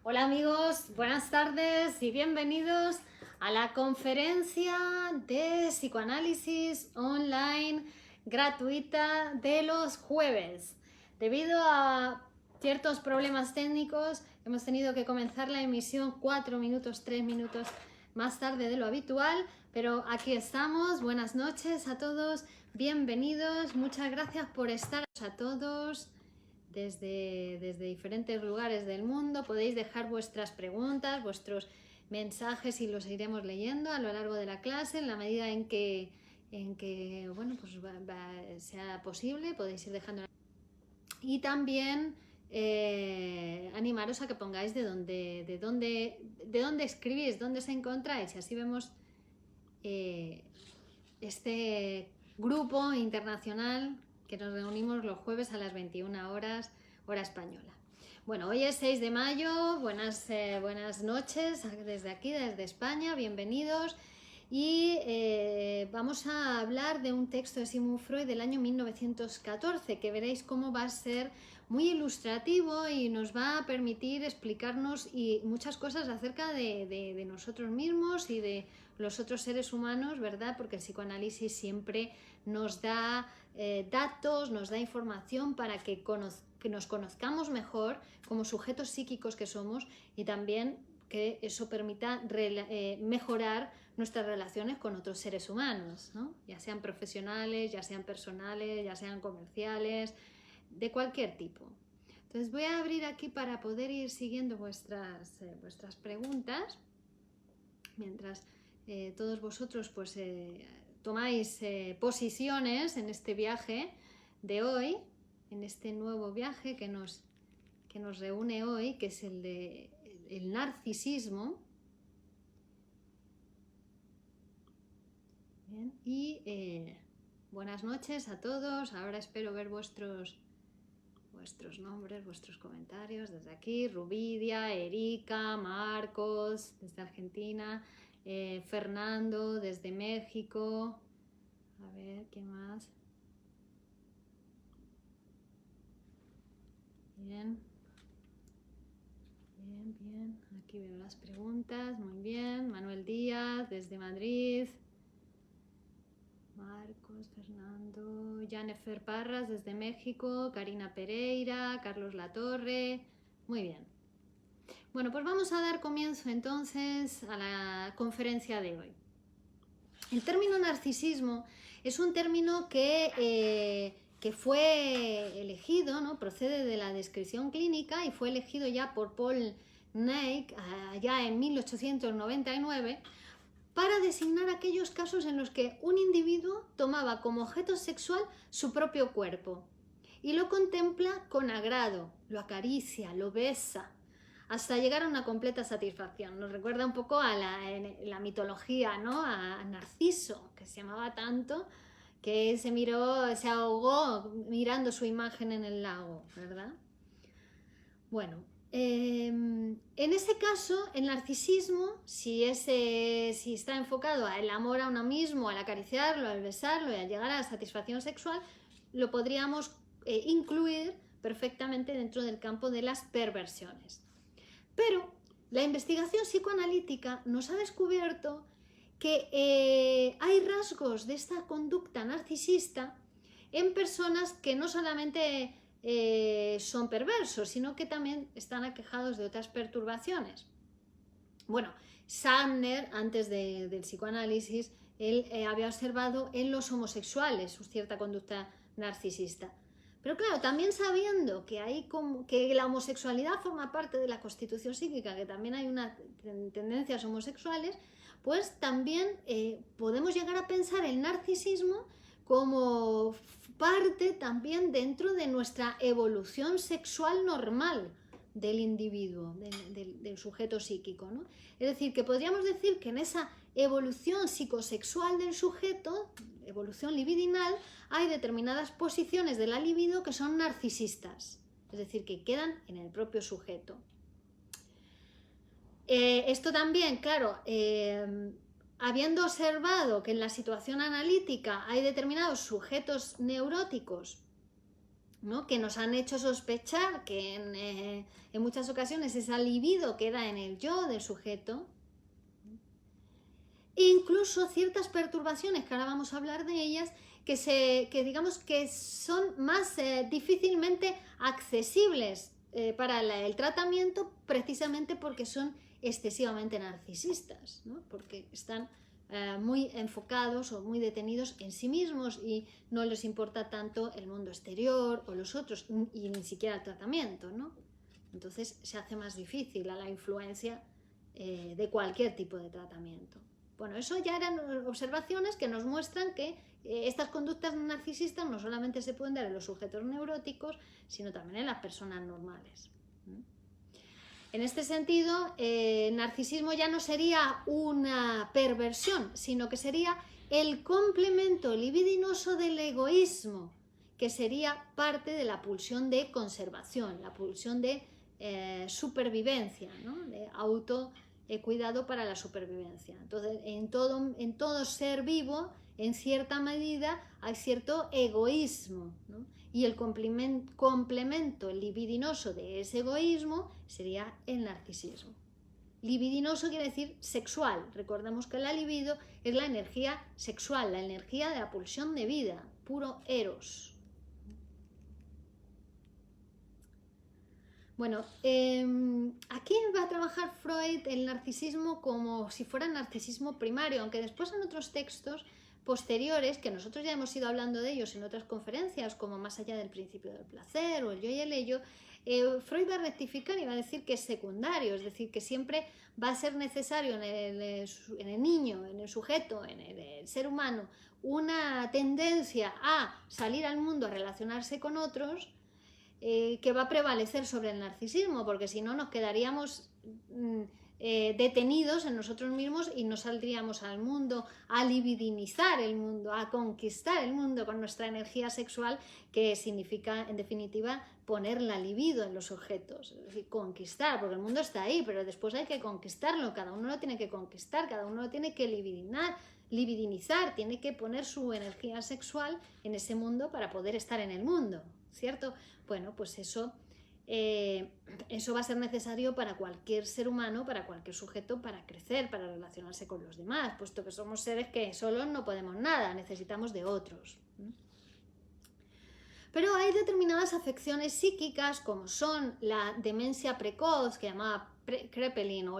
Hola amigos, buenas tardes y bienvenidos a la conferencia de psicoanálisis online gratuita de los jueves. Debido a ciertos problemas técnicos hemos tenido que comenzar la emisión 4 minutos, 3 minutos más tarde de lo habitual, pero aquí estamos. Buenas noches a todos, bienvenidos, muchas gracias por estar a todos. Desde diferentes lugares del mundo podéis dejar vuestras preguntas, vuestros mensajes y los iremos leyendo a lo largo de la clase en la medida en que bueno, pues sea posible, podéis ir dejando. Y también animaros a que pongáis de dónde escribís, dónde os encontráis, y así vemos este grupo internacional que nos reunimos los jueves a las 21 horas, hora española. Bueno, hoy es 6 de mayo, buenas noches desde aquí, desde España, bienvenidos. Y vamos a hablar de un texto de Sigmund Freud del año 1914, que veréis cómo va a ser muy ilustrativo y nos va a permitir explicarnos muchas cosas acerca de nosotros mismos y de los otros seres humanos, ¿verdad? Porque el psicoanálisis siempre nos da datos, nos da información para que nos conozcamos mejor como sujetos psíquicos que somos, y también que eso permita mejorar nuestras relaciones con otros seres humanos, ¿no? Ya sean profesionales, ya sean personales, ya sean comerciales, de cualquier tipo. Entonces voy a abrir aquí para poder ir siguiendo vuestras preguntas mientras todos vosotros pues tomáis posiciones en este viaje de hoy, en este nuevo viaje que nos reúne hoy, que es el de el narcisismo. Bien, y buenas noches a todos. Ahora espero ver vuestros nombres, vuestros comentarios desde aquí. Rubidia, Erika, Marcos desde Argentina, Fernando desde México. A ver, ¿qué más? Bien. Bien. Aquí veo las preguntas. Muy bien. Manuel Díaz desde Madrid. Marcos, Fernando, Jennifer Parras desde México, Karina Pereira, Carlos Latorre. Muy bien. Bueno, pues vamos a dar comienzo entonces a la conferencia de hoy. El término narcisismo es un término que fue elegido, ¿no? Procede de la descripción clínica y fue elegido ya por Paul Neyck ya en 1899 para designar aquellos casos en los que un individuo tomaba como objeto sexual su propio cuerpo y lo contempla con agrado, lo acaricia, lo besa, hasta llegar a una completa satisfacción. Nos recuerda un poco a la mitología, ¿no? A Narciso, que se llamaba tanto que se ahogó mirando su imagen en el lago, ¿verdad? Bueno, en ese caso, el narcisismo, si está enfocado al amor a uno mismo, al acariciarlo, al besarlo y al llegar a la satisfacción sexual, lo podríamos incluir perfectamente dentro del campo de las perversiones. Pero la investigación psicoanalítica nos ha descubierto que hay rasgos de esta conducta narcisista en personas que no solamente son perversos, sino que también están aquejados de otras perturbaciones. Bueno, Sandner, antes del psicoanálisis, él había observado en los homosexuales su cierta conducta narcisista. Pero claro, también sabiendo que la homosexualidad forma parte de la constitución psíquica, que también hay unas tendencias homosexuales, pues también podemos llegar a pensar el narcisismo como parte también dentro de nuestra evolución sexual normal del individuo, del sujeto psíquico, ¿no? Es decir, que podríamos decir que en esa evolución psicosexual del sujeto, evolución libidinal, hay determinadas posiciones de la libido que son narcisistas, es decir, que quedan en el propio sujeto. Esto también, claro, habiendo observado que en la situación analítica hay determinados sujetos neuróticos ¿no? Que nos han hecho sospechar que en muchas ocasiones esa libido queda en el yo del sujeto. E incluso ciertas perturbaciones, que ahora vamos a hablar de ellas, que digamos que son más difícilmente accesibles para el tratamiento, precisamente porque son excesivamente narcisistas, ¿no? Porque están muy enfocados o muy detenidos en sí mismos y no les importa tanto el mundo exterior o los otros, y ni siquiera el tratamiento, ¿no? Entonces se hace más difícil a la influencia de cualquier tipo de tratamiento. Bueno, eso ya eran observaciones que nos muestran que estas conductas narcisistas no solamente se pueden dar en los sujetos neuróticos, sino también en las personas normales. En este sentido, narcisismo ya no sería una perversión, sino que sería el complemento libidinoso del egoísmo, que sería parte de la pulsión de conservación, la pulsión de supervivencia, ¿no? De autocuidado para la supervivencia. Entonces, en todo ser vivo, en cierta medida, hay cierto egoísmo, ¿no? Y el complemento libidinoso de ese egoísmo sería el narcisismo. Libidinoso quiere decir sexual. Recordemos que la libido es la energía sexual, la energía de la pulsión de vida, puro eros. Bueno, aquí va a trabajar Freud el narcisismo como si fuera narcisismo primario, aunque después en otros textos posteriores, que nosotros ya hemos ido hablando de ellos en otras conferencias, como Más allá del principio del placer o El yo y el ello, Freud va a rectificar y va a decir que es secundario, es decir, que siempre va a ser necesario en el niño, en el sujeto, en el ser humano, una tendencia a salir al mundo, a relacionarse con otros, que va a prevalecer sobre el narcisismo, porque si no nos quedaríamos detenidos en nosotros mismos y no saldríamos al mundo a libidinizar el mundo, a conquistar el mundo con nuestra energía sexual, que significa en definitiva poner la libido en los objetos, es decir, conquistar, porque el mundo está ahí, pero después hay que conquistarlo, cada uno lo tiene que conquistar, cada uno lo tiene que libidinizar, tiene que poner su energía sexual en ese mundo para poder estar en el mundo, ¿cierto? Bueno, pues eso va a ser necesario para cualquier ser humano, para cualquier sujeto, para crecer, para relacionarse con los demás, puesto que somos seres que solos no podemos nada, necesitamos de otros. Pero hay determinadas afecciones psíquicas, como son la demencia precoz, que llamaba Kraepelin, o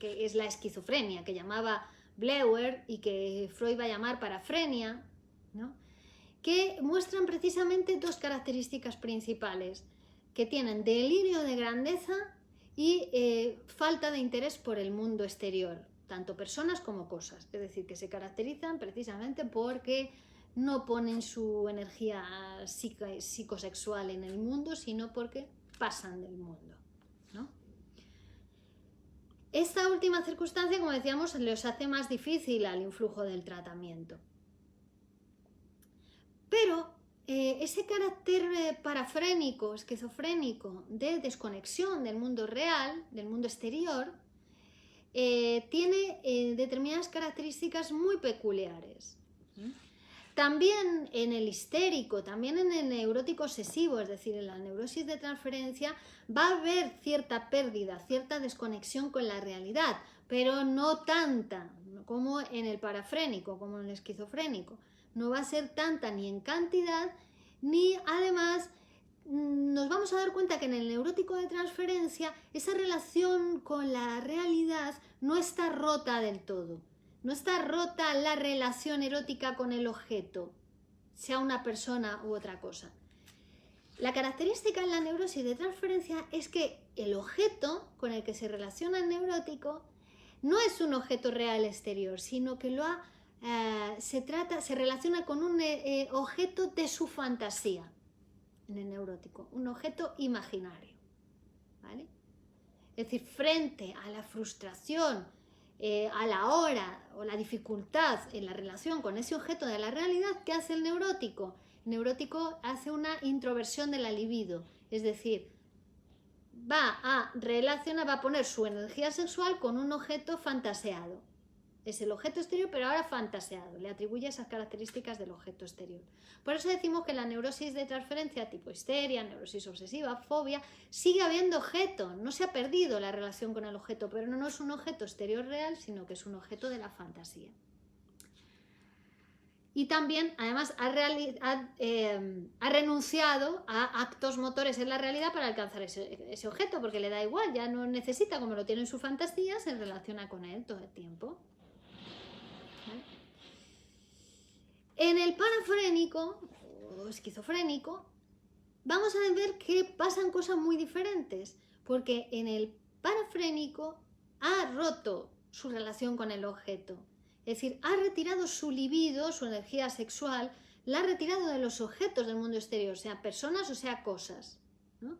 que es la esquizofrenia, que llamaba Bleuer y que Freud va a llamar parafrenia, ¿no? Que muestran precisamente dos características principales, que tienen delirio de grandeza y falta de interés por el mundo exterior, tanto personas como cosas. Es decir, que se caracterizan precisamente porque no ponen su energía psicosexual en el mundo, sino porque pasan del mundo, ¿no? Esta última circunstancia, como decíamos, les hace más difícil al influjo del tratamiento. Pero ese carácter parafrénico, esquizofrénico, de desconexión del mundo real, del mundo exterior, tiene determinadas características muy peculiares. También en el histérico, también en el neurótico obsesivo, es decir, en la neurosis de transferencia, va a haber cierta pérdida, cierta desconexión con la realidad, pero no tanta como en el parafrénico, como en el esquizofrénico. No va a ser tanta ni en cantidad, ni además nos vamos a dar cuenta que en el neurótico de transferencia esa relación con la realidad no está rota del todo. No está rota la relación erótica con el objeto, sea una persona u otra cosa. La característica en la neurosis de transferencia es que el objeto con el que se relaciona el neurótico no es un objeto real exterior, sino que se relaciona con un objeto de su fantasía en el neurótico, un objeto imaginario, ¿vale? Es decir, frente a la frustración, a la hora o la dificultad en la relación con ese objeto de la realidad, ¿qué hace el neurótico? El neurótico hace una introversión de la libido, es decir, va a poner su energía sexual con un objeto fantaseado. Es el objeto exterior, pero ahora fantaseado. Le atribuye esas características del objeto exterior. Por eso decimos que la neurosis de transferencia tipo histeria, neurosis obsesiva, fobia, sigue habiendo objeto. No se ha perdido la relación con el objeto, pero no es un objeto exterior real, sino que es un objeto de la fantasía. Y también, además, ha renunciado a actos motores en la realidad para alcanzar ese objeto, porque le da igual, ya no necesita, como lo tiene en su fantasía, se relaciona con él todo el tiempo. ¿Vale? En el parafrénico o esquizofrénico, vamos a ver que pasan cosas muy diferentes, porque en el parafrénico ha roto su relación con el objeto. Es decir, ha retirado su libido, su energía sexual, la ha retirado de los objetos del mundo exterior, sea personas o sea cosas, ¿no?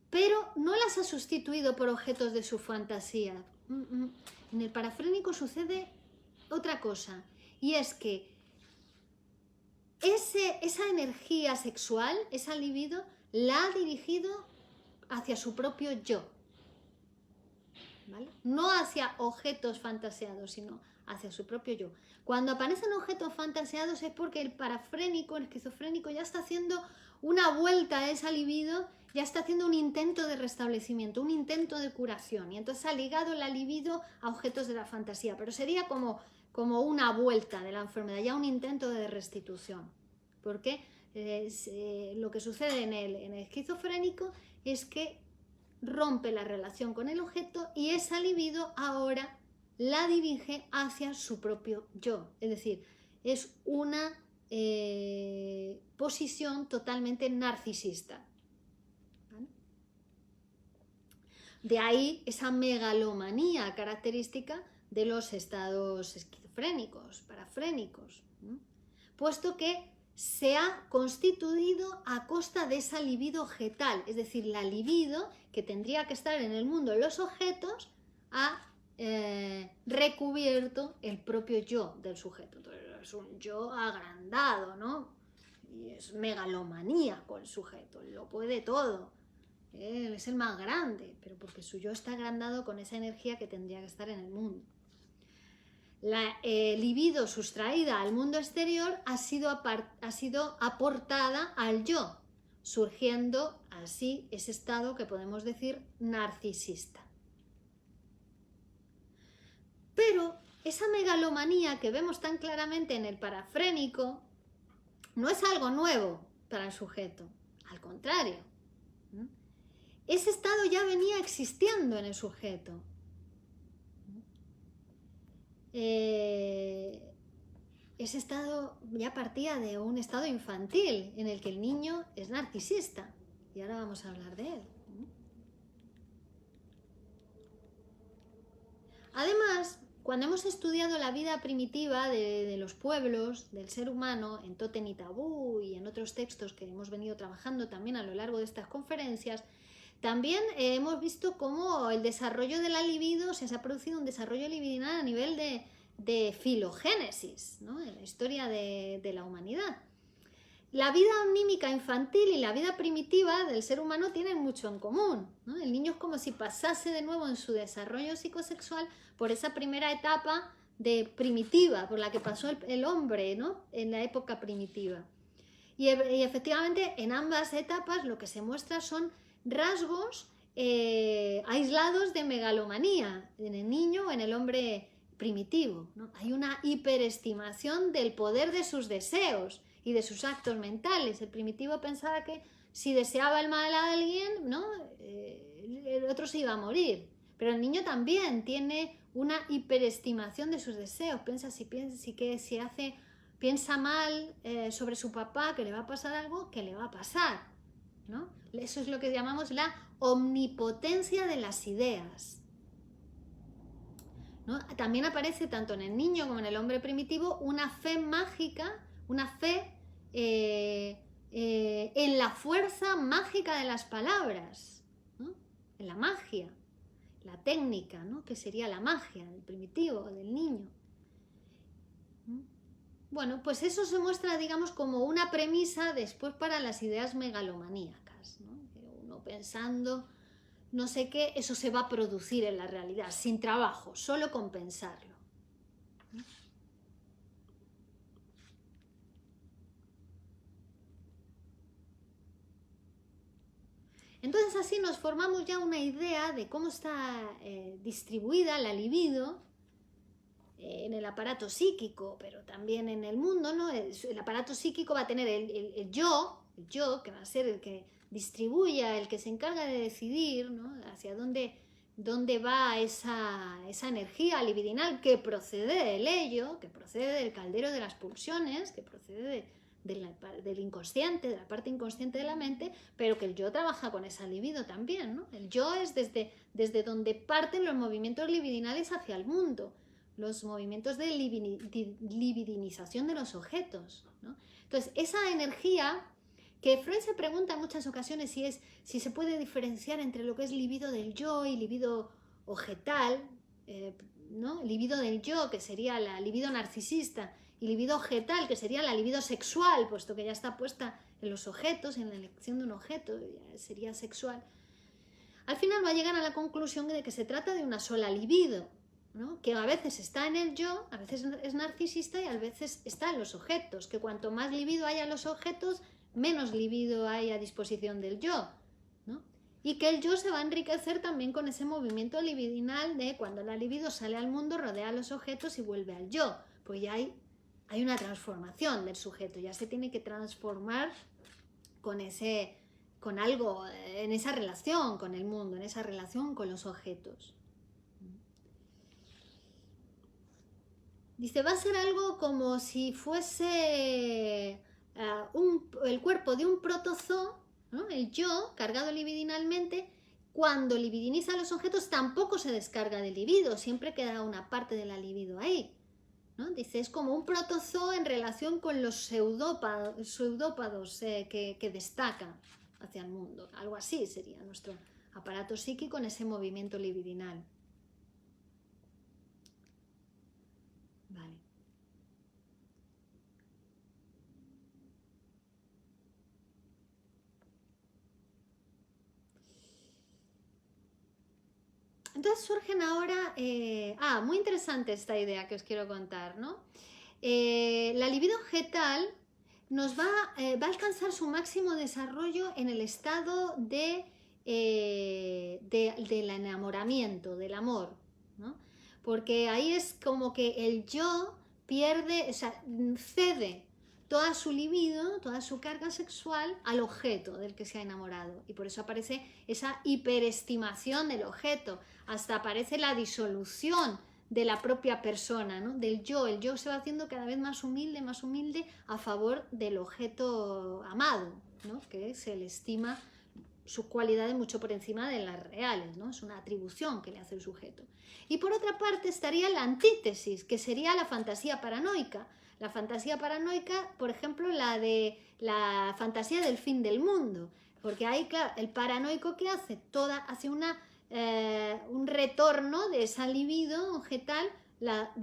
Pero no las ha sustituido por objetos de su fantasía. En el parafrénico sucede otra cosa, y es que esa energía sexual, esa libido, la ha dirigido hacia su propio yo, ¿vale? No hacia objetos fantaseados, sino hacia su propio yo. Cuando aparecen objetos fantaseados es porque el parafrénico, el esquizofrénico, ya está haciendo una vuelta a esa libido, ya está haciendo un intento de restablecimiento, un intento de curación, y entonces ha ligado la libido a objetos de la fantasía, pero sería como una vuelta de la enfermedad, ya un intento de restitución, porque lo que sucede en el esquizofrénico es que rompe la relación con el objeto y esa libido ahora la dirige hacia su propio yo, es decir, es una posición totalmente narcisista. ¿Vale? De ahí esa megalomanía característica de los estados esquizofrénicos, parafrénicos, ¿no? Puesto que se ha constituido a costa de esa libido objetal, es decir, la libido que tendría que estar en el mundo de los objetos ha recubierto el propio yo del sujeto. Entonces, es un yo agrandado, ¿no? Y es megalomaníaco el sujeto, lo puede todo. Es el más grande, pero porque su yo está agrandado con esa energía que tendría que estar en el mundo. La libido sustraída al mundo exterior ha sido aportada al yo, surgiendo así ese estado que podemos decir narcisista. Pero esa megalomanía que vemos tan claramente en el parafrénico no es algo nuevo para el sujeto, al contrario. Ese estado ya venía existiendo en el sujeto. Ese estado ya partía de un estado infantil en el que el niño es narcisista, y ahora vamos a hablar de él. Además, cuando hemos estudiado la vida primitiva de los pueblos, del ser humano, en Totem y Tabú y en otros textos que hemos venido trabajando también a lo largo de estas conferencias, también hemos visto cómo el desarrollo de la libido, se ha producido un desarrollo libidinal a nivel de filogénesis, ¿no? En la historia de la humanidad. La vida anímica infantil y la vida primitiva del ser humano tienen mucho en común, ¿no? El niño es como si pasase de nuevo en su desarrollo psicosexual por esa primera etapa primitiva, por la que pasó el hombre, ¿no? En la época primitiva. Y efectivamente en ambas etapas lo que se muestra son rasgos aislados de megalomanía en el niño o en el hombre primitivo, ¿no? Hay una hiperestimación del poder de sus deseos y de sus actos mentales. El primitivo pensaba que si deseaba el mal a alguien, ¿no? El otro se iba a morir. Pero el niño también tiene una hiperestimación de sus deseos. Piensa mal sobre su papá, que le va a pasar algo, que le va a pasar, ¿no? Eso es lo que llamamos la omnipotencia de las ideas, ¿no? También aparece tanto en el niño como en el hombre primitivo una fe mágica, una fe en la fuerza mágica de las palabras, ¿no? En la magia, la técnica, ¿no? Que sería la magia del primitivo, del niño. Bueno, pues eso se muestra, digamos, como una premisa después para las ideas megalomaníacas, ¿no? Uno pensando no sé qué, eso se va a producir en la realidad, sin trabajo, solo con pensarlo, Entonces así nos formamos ya una idea de cómo está distribuida la libido en el aparato psíquico, pero también en el mundo, ¿no? El aparato psíquico va a tener el yo, que va a ser el que distribuya, el que se encarga de decidir, ¿no? Hacia dónde va esa energía libidinal que procede del ello, que procede del caldero de las pulsiones, que procede del inconsciente, de la parte inconsciente de la mente, pero que el yo trabaja con esa libido también, ¿no? El yo es desde donde parten los movimientos libidinales hacia el mundo, los movimientos de libidinización de los objetos, ¿no? Entonces, esa energía que Freud se pregunta en muchas ocasiones si se puede diferenciar entre lo que es libido del yo y libido objetal, ¿no? Libido del yo, que sería la libido narcisista, y libido objetal, que sería la libido sexual, puesto que ya está puesta en los objetos, en la elección de un objeto, ya sería sexual. Al final va a llegar a la conclusión de que se trata de una sola libido, ¿no? Que a veces está en el yo, a veces es narcisista y a veces está en los objetos, que cuanto más libido haya en los objetos, menos libido hay a disposición del yo, ¿no? Y que el yo se va a enriquecer también con ese movimiento libidinal de cuando la libido sale al mundo, rodea los objetos y vuelve al yo, pues ya hay una transformación del sujeto, ya se tiene que transformar con algo, en esa relación con el mundo, en esa relación con los objetos. Dice, va a ser algo como si fuese el cuerpo de un protozoo, ¿no? El yo, cargado libidinalmente, cuando libidiniza los objetos tampoco se descarga de libido, siempre queda una parte de la libido ahí, ¿no? Dice, es como un protozoo en relación con los pseudópados que destacan hacia el mundo. Algo así sería nuestro aparato psíquico en ese movimiento libidinal. Vale. Entonces surgen ahora, muy interesante esta idea que os quiero contar, ¿no? La libido objetal nos va a alcanzar su máximo desarrollo en el estado del enamoramiento, del amor, ¿no? Porque ahí es como que el yo pierde, o sea, cede toda su libido, toda su carga sexual al objeto del que se ha enamorado. Y por eso aparece esa hiperestimación del objeto, hasta aparece la disolución de la propia persona, ¿no? Del yo. El yo se va haciendo cada vez más humilde a favor del objeto amado, ¿no? Que se le estima sus cualidades mucho por encima de las reales, ¿no? Es una atribución que le hace el sujeto. Y por otra parte estaría la antítesis, que sería la fantasía paranoica. La fantasía paranoica, por ejemplo, la fantasía del fin del mundo, porque ahí, claro, el paranoico que hace un retorno de esa libido objetal, la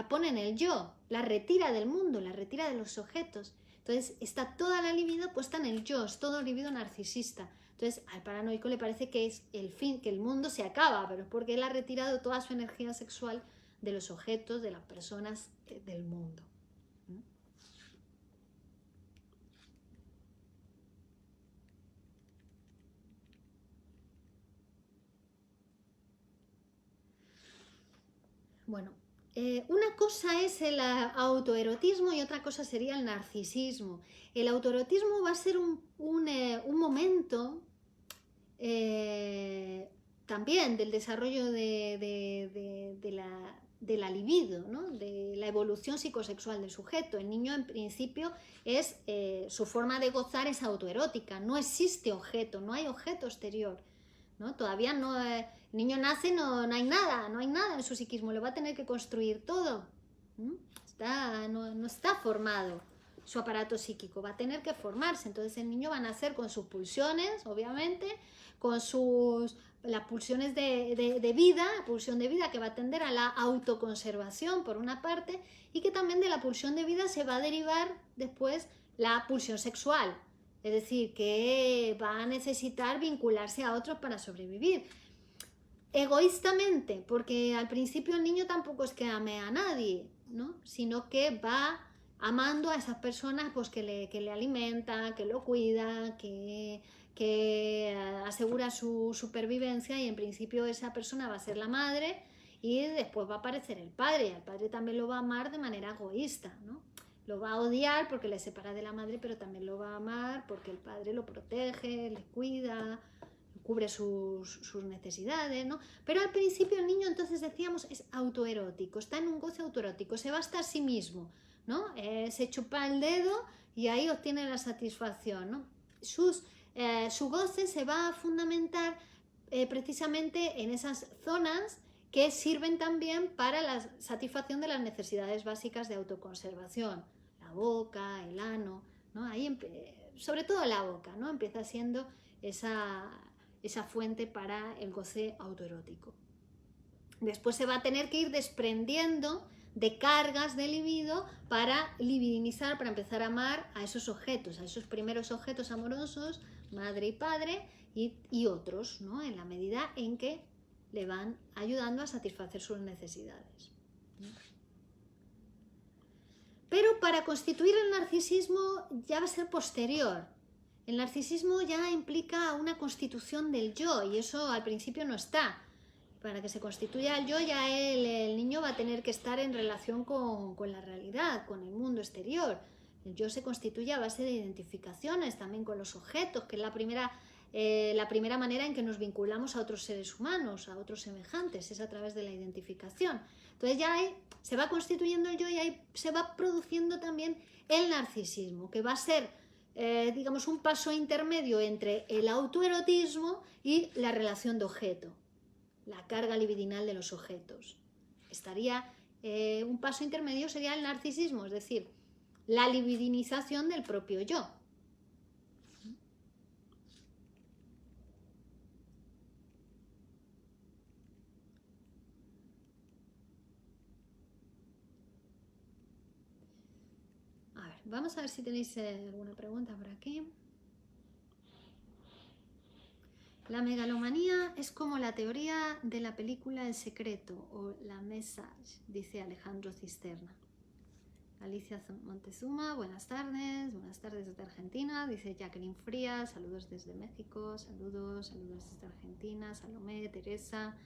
pone en el yo, la retira del mundo, la retira de los objetos. Entonces está toda la libido puesta en el yo, es todo libido narcisista. Entonces al paranoico le parece que es el fin, que el mundo se acaba, pero es porque él ha retirado toda su energía sexual de los objetos, de las personas, del mundo. Bueno, una cosa es el autoerotismo y otra cosa sería el narcisismo. El autoerotismo va a ser un momento también del desarrollo de la libido, ¿no? De la evolución psicosexual del sujeto. El niño en principio su forma de gozar es autoerótica, no existe objeto, no hay objeto exterior, ¿no? Todavía no, el niño nace, no hay nada en su psiquismo, lo va a tener que construir todo. No está formado su aparato psíquico, va a tener que formarse. Entonces el niño va a nacer con sus pulsiones, obviamente, con las pulsiones de vida, pulsión de vida que va a tender a la autoconservación por una parte, y que también de la pulsión de vida se va a derivar después la pulsión sexual. Es decir, que va a necesitar vincularse a otros para sobrevivir. egoístamente, porque al principio el niño tampoco es que ame a nadie, ¿no? Sino que va amando a esas personas pues, que le alimenta, que lo cuida, que asegura su supervivencia, y en principio esa persona va a ser la madre y después va a aparecer el padre, y al padre también lo va a amar de manera egoísta, ¿no? Lo va a odiar porque le separa de la madre, pero también lo va a amar porque el padre lo protege, le cuida, cubre sus necesidades, ¿no? Pero al principio el niño, entonces decíamos, es autoerótico, está en un goce autoerótico, se basta a sí mismo, ¿no? Se chupa el dedo y ahí obtiene la satisfacción, ¿no? Su goce se va a fundamentar precisamente en esas zonas que sirven también para la satisfacción de las necesidades básicas de autoconservación, la boca, el ano, ¿no? Ahí sobre todo la boca, ¿no? Empieza siendo esa fuente para el goce autoerótico. Después se va a tener que ir desprendiendo de cargas de libido para libidinizar, para empezar a amar a esos objetos, a esos primeros objetos amorosos, madre y padre, y otros, ¿no? En la medida en que le van ayudando a satisfacer sus necesidades. Pero para constituir el narcisismo ya va a ser posterior. El narcisismo ya implica una constitución del yo, y eso al principio no está. Para que se constituya el yo, ya el niño va a tener que estar en relación con la realidad, con el mundo exterior. El yo se constituye a base de identificaciones, también con los objetos, que es la primera manera en que nos vinculamos a otros seres humanos, a otros semejantes, es a través de la identificación. Entonces ya ahí se va constituyendo el yo, y ahí se va produciendo también el narcisismo, que va a ser digamos, un paso intermedio entre el autoerotismo y la relación de objeto, la carga libidinal de los objetos. Un paso intermedio sería el narcisismo, es decir, la libidinización del propio yo. A ver, vamos a ver si tenéis alguna pregunta por aquí. La megalomanía es como la teoría de la película El Secreto o La Message, dice Alejandro Cisterna. Alicia Montezuma, buenas tardes desde Argentina, dice Jacqueline Frías, saludos desde México, saludos desde Argentina, Salomé, Teresa,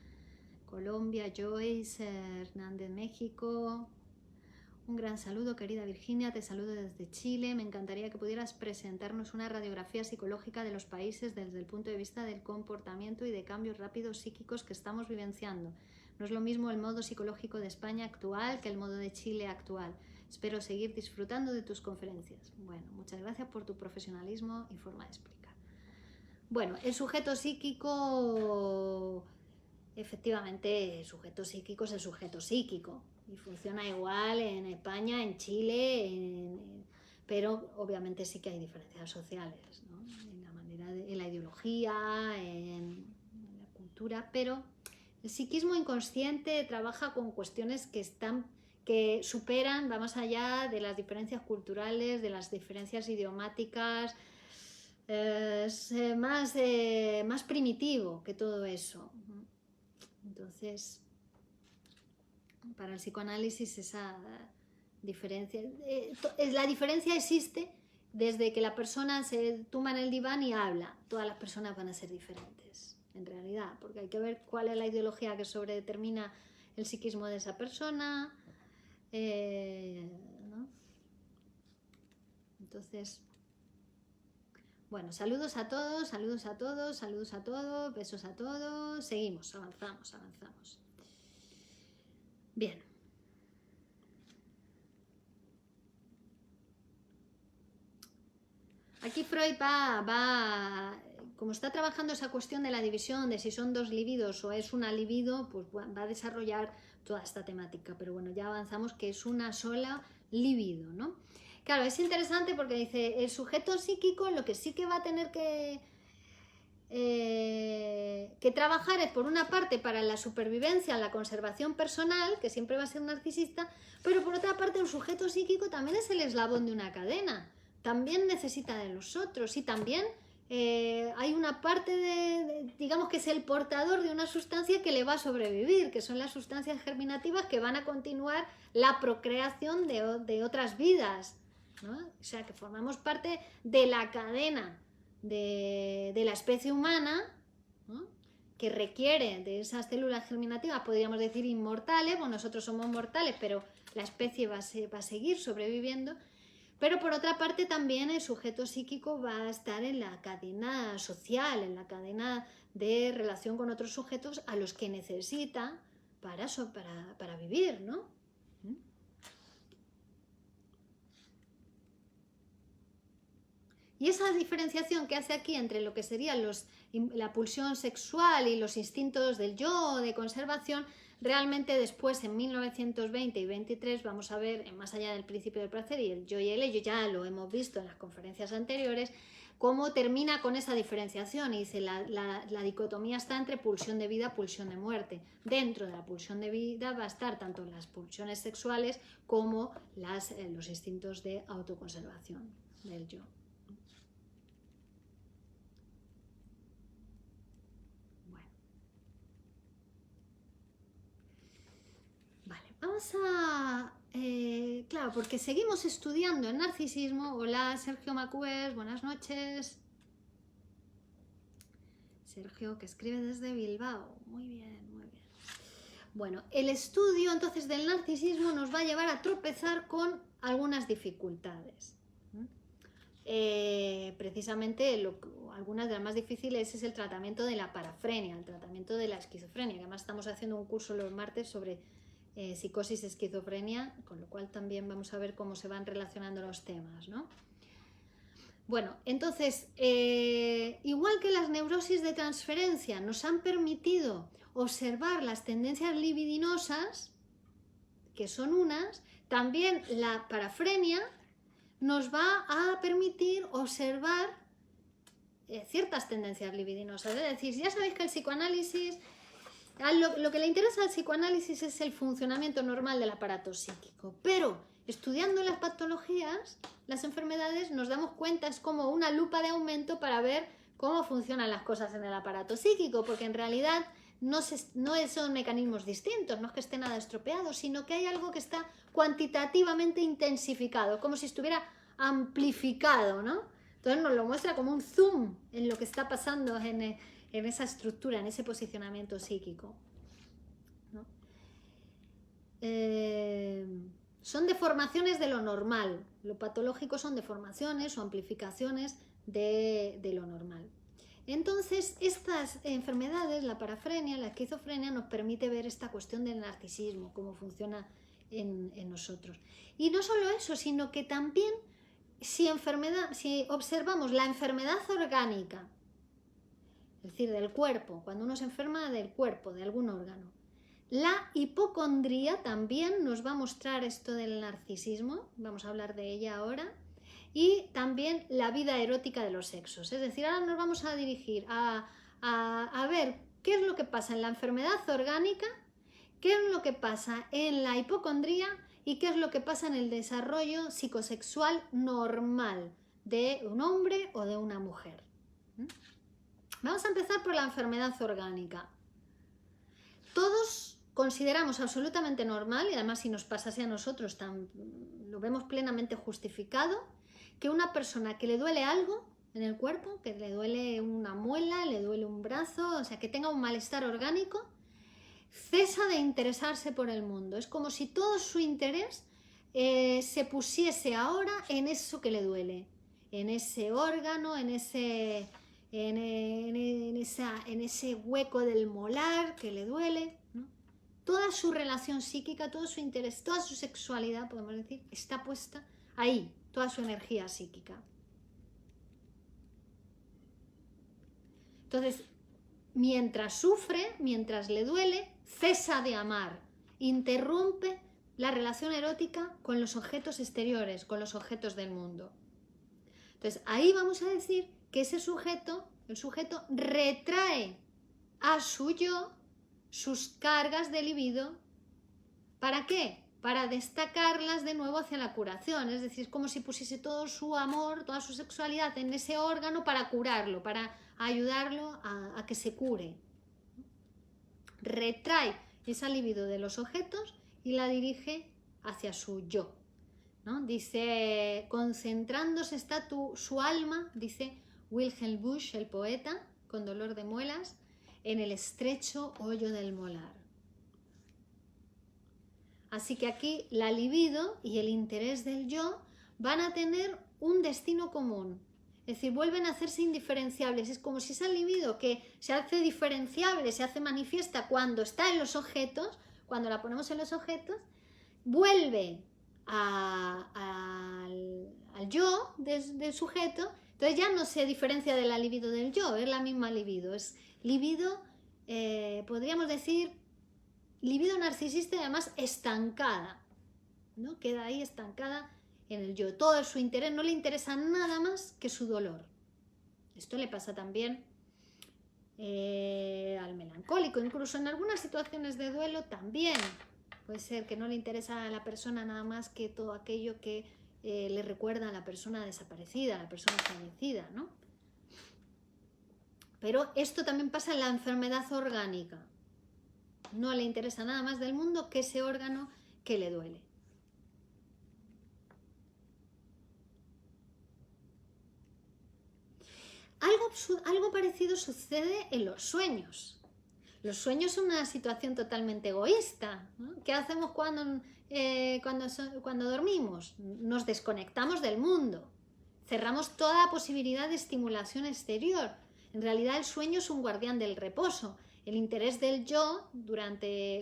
Colombia, Joyce, Hernández, México. Un gran saludo, querida Virginia, te saludo desde Chile. Me encantaría que pudieras presentarnos una radiografía psicológica de los países desde el punto de vista del comportamiento y de cambios rápidos psíquicos que estamos vivenciando. No es lo mismo el modo psicológico de España actual que el modo de Chile actual. Espero seguir disfrutando de tus conferencias. Bueno, muchas gracias por tu profesionalismo y forma de explicar. Bueno, el sujeto psíquico, efectivamente, el sujeto psíquico es el sujeto psíquico. Y funciona igual en España, en Chile, pero obviamente sí que hay diferencias sociales, ¿no? En la manera en la ideología, en la cultura, pero el psiquismo inconsciente trabaja con cuestiones que superan, va más allá de las diferencias culturales, de las diferencias idiomáticas. Es más primitivo que todo eso. Entonces, para el psicoanálisis esa diferencia, la diferencia existe desde que la persona se tumba en el diván y habla. Todas las personas van a ser diferentes, en realidad, porque hay que ver cuál es la ideología que sobredetermina el psiquismo de esa persona, ¿no? Entonces, bueno, saludos a todos, besos a todos, seguimos, avanzamos. Bien. Aquí Freud como está trabajando esa cuestión de la división de si son dos libidos o es una libido, pues va a desarrollar toda esta temática. Pero bueno, ya avanzamos que es una sola libido, ¿no? Claro, es interesante porque dice, el sujeto psíquico lo que sí que va a tener que trabajar es, por una parte, para la supervivencia, la conservación personal, que siempre va a ser narcisista, pero por otra parte un sujeto psíquico también es el eslabón de una cadena, también necesita de los otros y también hay una parte digamos que es el portador de una sustancia que le va a sobrevivir, que son las sustancias germinativas que van a continuar la procreación de otras vidas, ¿no? O sea, que formamos parte de la cadena de la especie humana, ¿no? Que requiere de esas células germinativas, podríamos decir inmortales, bueno, nosotros somos mortales, pero la especie va a seguir sobreviviendo. Pero por otra parte también el sujeto psíquico va a estar en la cadena social, en la cadena de relación con otros sujetos a los que necesita para vivir, ¿no? Y esa diferenciación que hace aquí entre lo que sería la pulsión sexual y los instintos del yo, de conservación, realmente después en 1920 y 23 vamos a ver, más allá del principio del placer y el yo y el ello, ya lo hemos visto en las conferencias anteriores, cómo termina con esa diferenciación y dice la dicotomía está entre pulsión de vida, pulsión de muerte. Dentro de la pulsión de vida va a estar tanto las pulsiones sexuales como los instintos de autoconservación del yo. Vamos a... claro, porque seguimos estudiando el narcisismo. Hola, Sergio Macues, buenas noches. Sergio, que escribe desde Bilbao. Muy bien, muy bien. Bueno, el estudio entonces del narcisismo nos va a llevar a tropezar con algunas dificultades. Precisamente algunas de las más difíciles es el tratamiento de la parafrenia, el tratamiento de la esquizofrenia, que además estamos haciendo un curso los martes sobre psicosis, esquizofrenia, con lo cual también vamos a ver cómo se van relacionando los temas, ¿no? Bueno, entonces, igual que las neurosis de transferencia nos han permitido observar las tendencias libidinosas, que son unas, también la parafrenia nos va a permitir observar ciertas tendencias libidinosas. Es decir, ya sabéis que el psicoanálisis... Lo que le interesa al psicoanálisis es el funcionamiento normal del aparato psíquico, pero estudiando las patologías, las enfermedades, nos damos cuenta, es como una lupa de aumento para ver cómo funcionan las cosas en el aparato psíquico, porque en realidad no son mecanismos distintos, no es que esté nada estropeado, sino que hay algo que está cuantitativamente intensificado, como si estuviera amplificado, ¿no? Entonces nos lo muestra como un zoom en lo que está pasando en esa estructura, en ese posicionamiento psíquico, ¿no? Son deformaciones de lo normal. Lo patológico son deformaciones o amplificaciones de lo normal. Entonces, estas enfermedades, la parafrenia, la esquizofrenia, nos permite ver esta cuestión del narcisismo, cómo funciona en nosotros. Y no solo eso, sino que también si observamos la enfermedad orgánica, es decir, del cuerpo, cuando uno se enferma del cuerpo, de algún órgano. La hipocondría también nos va a mostrar esto del narcisismo, vamos a hablar de ella ahora, y también la vida erótica de los sexos. Es decir, ahora nos vamos a dirigir a ver qué es lo que pasa en la enfermedad orgánica, qué es lo que pasa en la hipocondría y qué es lo que pasa en el desarrollo psicosexual normal de un hombre o de una mujer. Vamos a empezar por la enfermedad orgánica. Todos consideramos absolutamente normal, y además si nos pasase a nosotros lo vemos plenamente justificado, que una persona que le duele algo en el cuerpo, que le duele una muela, le duele un brazo, o sea, que tenga un malestar orgánico, cesa de interesarse por el mundo. Es como si todo su interés se pusiese ahora en eso que le duele, en ese órgano, en ese hueco del molar que le duele, ¿no? Toda su relación psíquica, todo su interés, toda su sexualidad, podemos decir, está puesta ahí, toda su energía psíquica. Entonces, mientras sufre, mientras le duele, cesa de amar, interrumpe la relación erótica con los objetos exteriores, con los objetos del mundo. Entonces, ahí vamos a decir que ese sujeto, el sujeto, retrae a su yo sus cargas de libido. ¿Para qué? para destacarlas de nuevo hacia la curación. Es decir, es como si pusiese todo su amor, toda su sexualidad en ese órgano para curarlo, para ayudarlo a que se cure. Retrae esa libido de los objetos y la dirige hacia su yo, ¿no? Dice, concentrándose está su alma, dice Wilhelm Busch, el poeta, con dolor de muelas, en el estrecho hoyo del molar. Así que aquí la libido y el interés del yo van a tener un destino común. Es decir, vuelven a hacerse indiferenciables. Es como si esa libido que se hace diferenciable, se hace manifiesta cuando está en los objetos, cuando la ponemos en los objetos, vuelve al yo del sujeto, entonces ya no se diferencia de la libido del yo, es la misma libido. Es libido, podríamos decir, libido narcisista y además estancada, ¿no? Queda ahí estancada en el yo. Todo su interés, no le interesa nada más que su dolor. Esto le pasa también al melancólico, incluso en algunas situaciones de duelo también. Puede ser que no le interesa a la persona nada más que todo aquello que le recuerda a la persona desaparecida, a la persona fallecida, ¿no? Pero esto también pasa en la enfermedad orgánica. No le interesa nada más del mundo que ese órgano que le duele. Algo parecido sucede en los sueños. Los sueños son una situación totalmente egoísta, ¿no? ¿Qué hacemos cuando dormimos? Nos desconectamos del mundo. Cerramos toda posibilidad de estimulación exterior. En realidad el sueño es un guardián del reposo. El interés del yo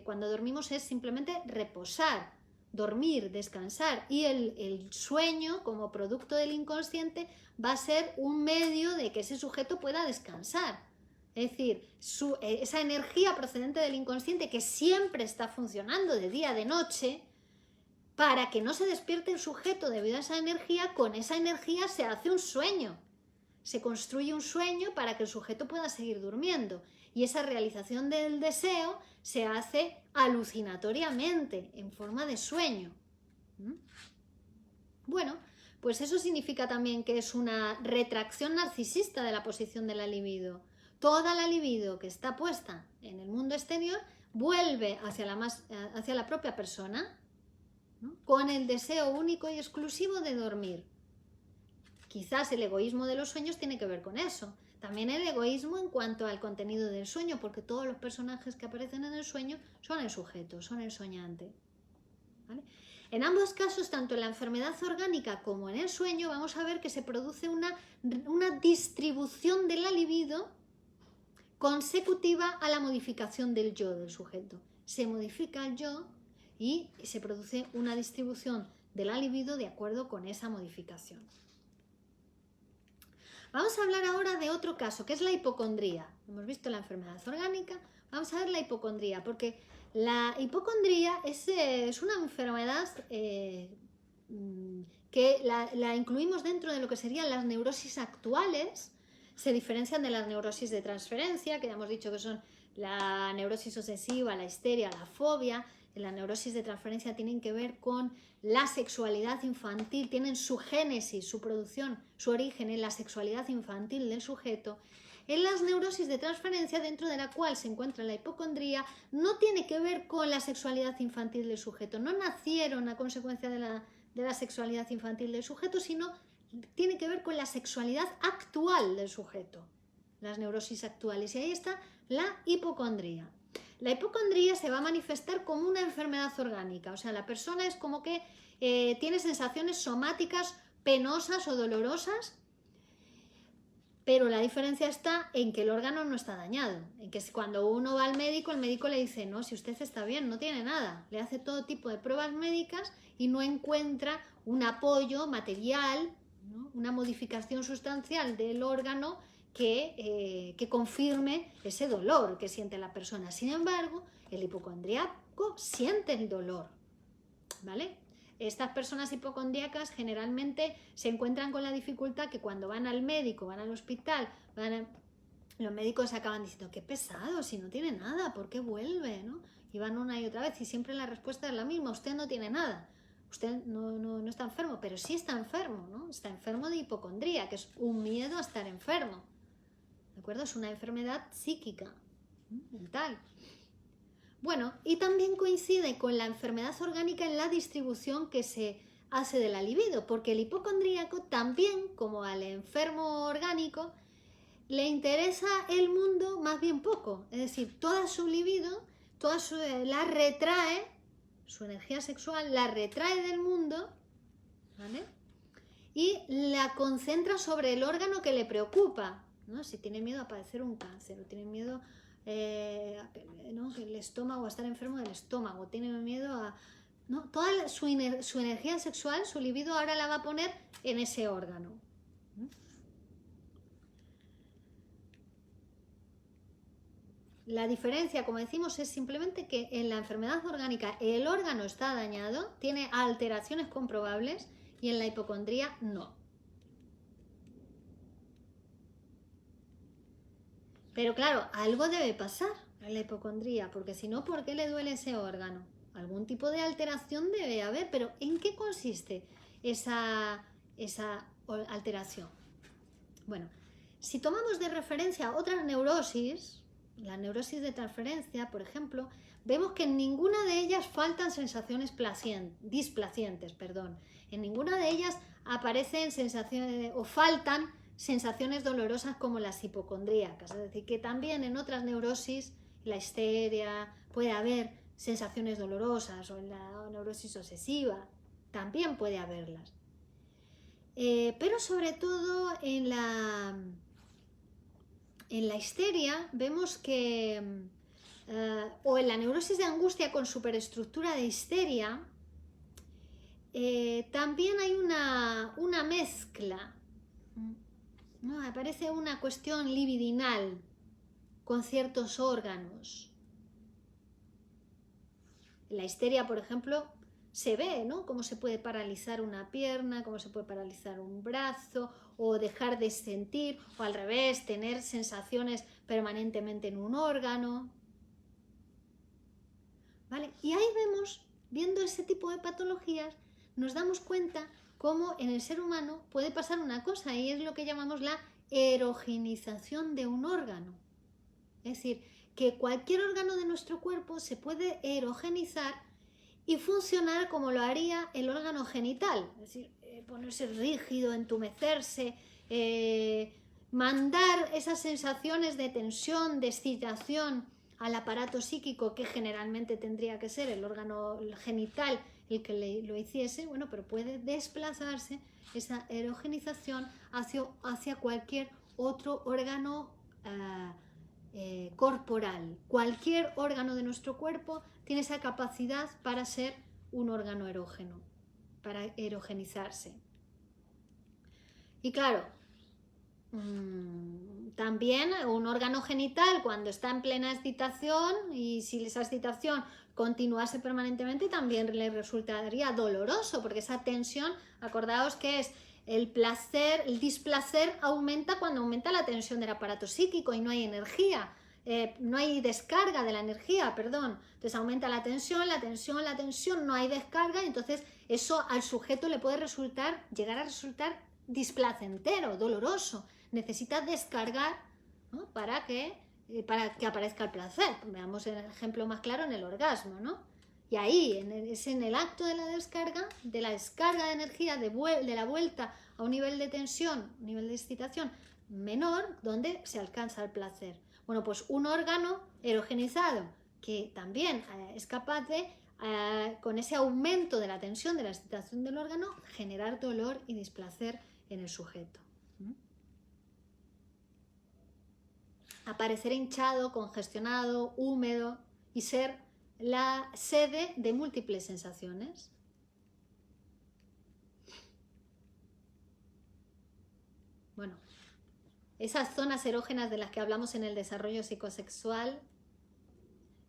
cuando dormimos es simplemente reposar, dormir, descansar, y el sueño como producto del inconsciente va a ser un medio de que ese sujeto pueda descansar. Es decir, esa energía procedente del inconsciente que siempre está funcionando de día, de noche, para que no se despierte el sujeto debido a esa energía, con esa energía se hace un sueño. Se construye un sueño para que el sujeto pueda seguir durmiendo. Y esa realización del deseo se hace alucinatoriamente, en forma de sueño. Bueno, pues eso significa también que es una retracción narcisista de la posición de la libido. Toda la libido que está puesta en el mundo exterior vuelve hacia la propia persona, ¿no? Con el deseo único y exclusivo de dormir. Quizás el egoísmo de los sueños tiene que ver con eso. También el egoísmo en cuanto al contenido del sueño, porque todos los personajes que aparecen en el sueño son el sujeto, son el soñante. ¿Vale? En ambos casos, tanto en la enfermedad orgánica como en el sueño, vamos a ver que se produce una distribución de la libido consecutiva a la modificación del yo del sujeto. Se modifica el yo y se produce una distribución de la libido de acuerdo con esa modificación. Vamos a hablar ahora de otro caso, que es la hipocondría. Hemos visto la enfermedad orgánica, vamos a ver la hipocondría, porque la hipocondría es una enfermedad que la incluimos dentro de lo que serían las neurosis actuales. Se diferencian de las neurosis de transferencia, que ya hemos dicho que son la neurosis obsesiva, la histeria, la fobia. La neurosis de transferencia tienen que ver con la sexualidad infantil, tienen su génesis, su producción, su origen en la sexualidad infantil del sujeto. En las neurosis de transferencia, dentro de la cual se encuentra la hipocondría, no tiene que ver con la sexualidad infantil del sujeto, no nacieron a consecuencia de la sexualidad infantil del sujeto, sino tiene que ver con la sexualidad actual del sujeto, las neurosis actuales, y ahí está la hipocondría. La hipocondría se va a manifestar como una enfermedad orgánica, o sea, la persona es como que tiene sensaciones somáticas penosas o dolorosas, pero la diferencia está en que el órgano no está dañado, en que cuando uno va al médico, el médico le dice, no, si usted está bien, no tiene nada, le hace todo tipo de pruebas médicas y no encuentra un apoyo material, ¿no? Una modificación sustancial del órgano que confirme ese dolor que siente la persona. Sin embargo, el hipocondríaco siente el dolor, ¿vale? Estas personas hipocondríacas generalmente se encuentran con la dificultad que cuando van al médico, van al hospital, Los médicos acaban diciendo, qué pesado, si no tiene nada, ¿por qué vuelve? ¿No? Y van una y otra vez y siempre la respuesta es la misma, usted no tiene nada, usted no está enfermo, pero sí está enfermo, ¿no? Está enfermo de hipocondría, que es un miedo a estar enfermo, ¿de acuerdo? Es una enfermedad psíquica, mental. Bueno, y también coincide con la enfermedad orgánica en la distribución que se hace de la libido, porque el hipocondríaco también, como al enfermo orgánico, le interesa el mundo más bien poco, es decir, toda su libido, la retrae, su energía sexual la retrae del mundo, ¿vale? Y la concentra sobre el órgano que le preocupa, ¿no? Si tiene miedo a padecer un cáncer, o tiene miedo ¿no? que el estómago, a estar enfermo del estómago, tiene miedo a... ¿no? Toda su energía sexual, su libido ahora la va a poner en ese órgano. La diferencia, como decimos, es simplemente que en la enfermedad orgánica el órgano está dañado, tiene alteraciones comprobables, y en la hipocondría no. Pero claro, algo debe pasar en la hipocondría, porque si no, ¿por qué le duele ese órgano? Algún tipo de alteración debe haber, pero ¿en qué consiste esa alteración? Bueno, si tomamos de referencia otras neurosis, la neurosis de transferencia, por ejemplo, vemos que en ninguna de ellas faltan sensaciones displacientes. En ninguna de ellas aparecen sensaciones o faltan sensaciones dolorosas como las hipocondríacas. Es decir, que también en otras neurosis, la histeria, puede haber sensaciones dolorosas, o en la neurosis obsesiva también puede haberlas. Pero sobre todo en la histeria vemos que, o en la neurosis de angustia con superestructura de histeria, también hay una mezcla, ¿no? Aparece una cuestión libidinal con ciertos órganos. En la histeria, por ejemplo, se ve, ¿no? Cómo se puede paralizar una pierna, cómo se puede paralizar un brazo, o dejar de sentir, o al revés, tener sensaciones permanentemente en un órgano. ¿Vale? Y ahí vemos, viendo ese tipo de patologías, nos damos cuenta cómo en el ser humano puede pasar una cosa, y es lo que llamamos la erogenización de un órgano. Es decir, que cualquier órgano de nuestro cuerpo se puede erogenizar y funcionar como lo haría el órgano genital, es decir, ponerse rígido, entumecerse, mandar esas sensaciones de tensión, de excitación al aparato psíquico, que generalmente tendría que ser el órgano genital el que lo hiciese. Bueno, pero puede desplazarse esa erogenización hacia cualquier otro órgano corporal. Cualquier órgano de nuestro cuerpo tiene esa capacidad para ser un órgano erógeno, para erogenizarse. Y claro, también un órgano genital, cuando está en plena excitación, y si esa excitación continuase permanentemente, también le resultaría doloroso, porque esa tensión, acordaos que es el displacer aumenta cuando aumenta la tensión del aparato psíquico y no hay energía, no hay descarga de la energía, perdón. Entonces aumenta la tensión, no hay descarga, y entonces eso al sujeto le puede llegar a resultar displacentero, doloroso. Necesita descargar, ¿no? para que aparezca el placer. Veamos el ejemplo más claro en el orgasmo, ¿no? Y ahí es en el acto de la descarga de energía, de la vuelta a un nivel de tensión, un nivel de excitación menor, donde se alcanza el placer. Bueno, pues un órgano erogenizado que también es capaz de, con ese aumento de la tensión, de la excitación del órgano, generar dolor y displacer en el sujeto. Aparecer hinchado, congestionado, húmedo y ser la sede de múltiples sensaciones. Bueno, esas zonas erógenas de las que hablamos en el desarrollo psicosexual,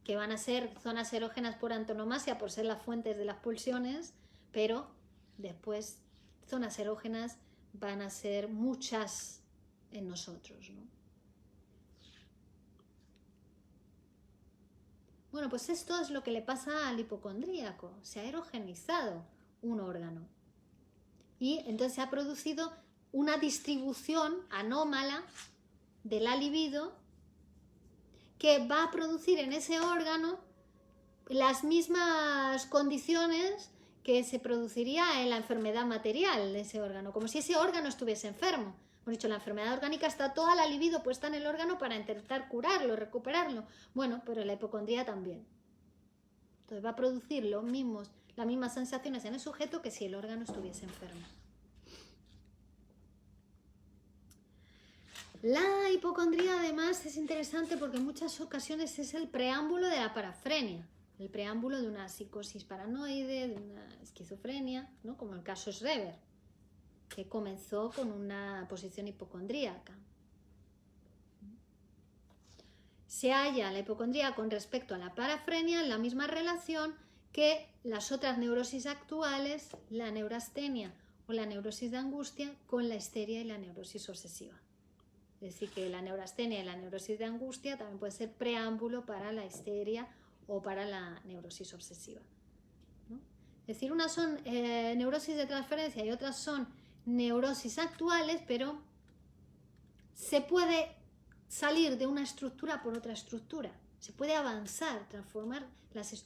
que van a ser zonas erógenas por antonomasia, por ser las fuentes de las pulsiones, pero después zonas erógenas van a ser muchas en nosotros, ¿no? Bueno, pues esto es lo que le pasa al hipocondríaco. Se ha erogenizado un órgano. Y entonces se ha producido una distribución anómala de la libido que va a producir en ese órgano las mismas condiciones que se produciría en la enfermedad material de ese órgano, como si ese órgano estuviese enfermo. Hemos dicho, la enfermedad orgánica está toda la libido puesta en el órgano para intentar curarlo, recuperarlo. Bueno, pero la hipocondría también. Entonces va a producir las mismas sensaciones en el sujeto que si el órgano estuviese enfermo. La hipocondría además es interesante porque en muchas ocasiones es el preámbulo de la parafrenia, el preámbulo de una psicosis paranoide, de una esquizofrenia, ¿no? Como el caso Schreber, que comenzó con una posición hipocondríaca. Se halla la hipocondría con respecto a la parafrenia en la misma relación que las otras neurosis actuales, la neurastenia o la neurosis de angustia, con la histeria y la neurosis obsesiva. Es decir, que la neurastenia y la neurosis de angustia también puede ser preámbulo para la histeria o para la neurosis obsesiva, ¿no? Es decir, unas son neurosis de transferencia y otras son neurosis actuales, pero se puede salir de una estructura por otra estructura. Se puede avanzar, transformar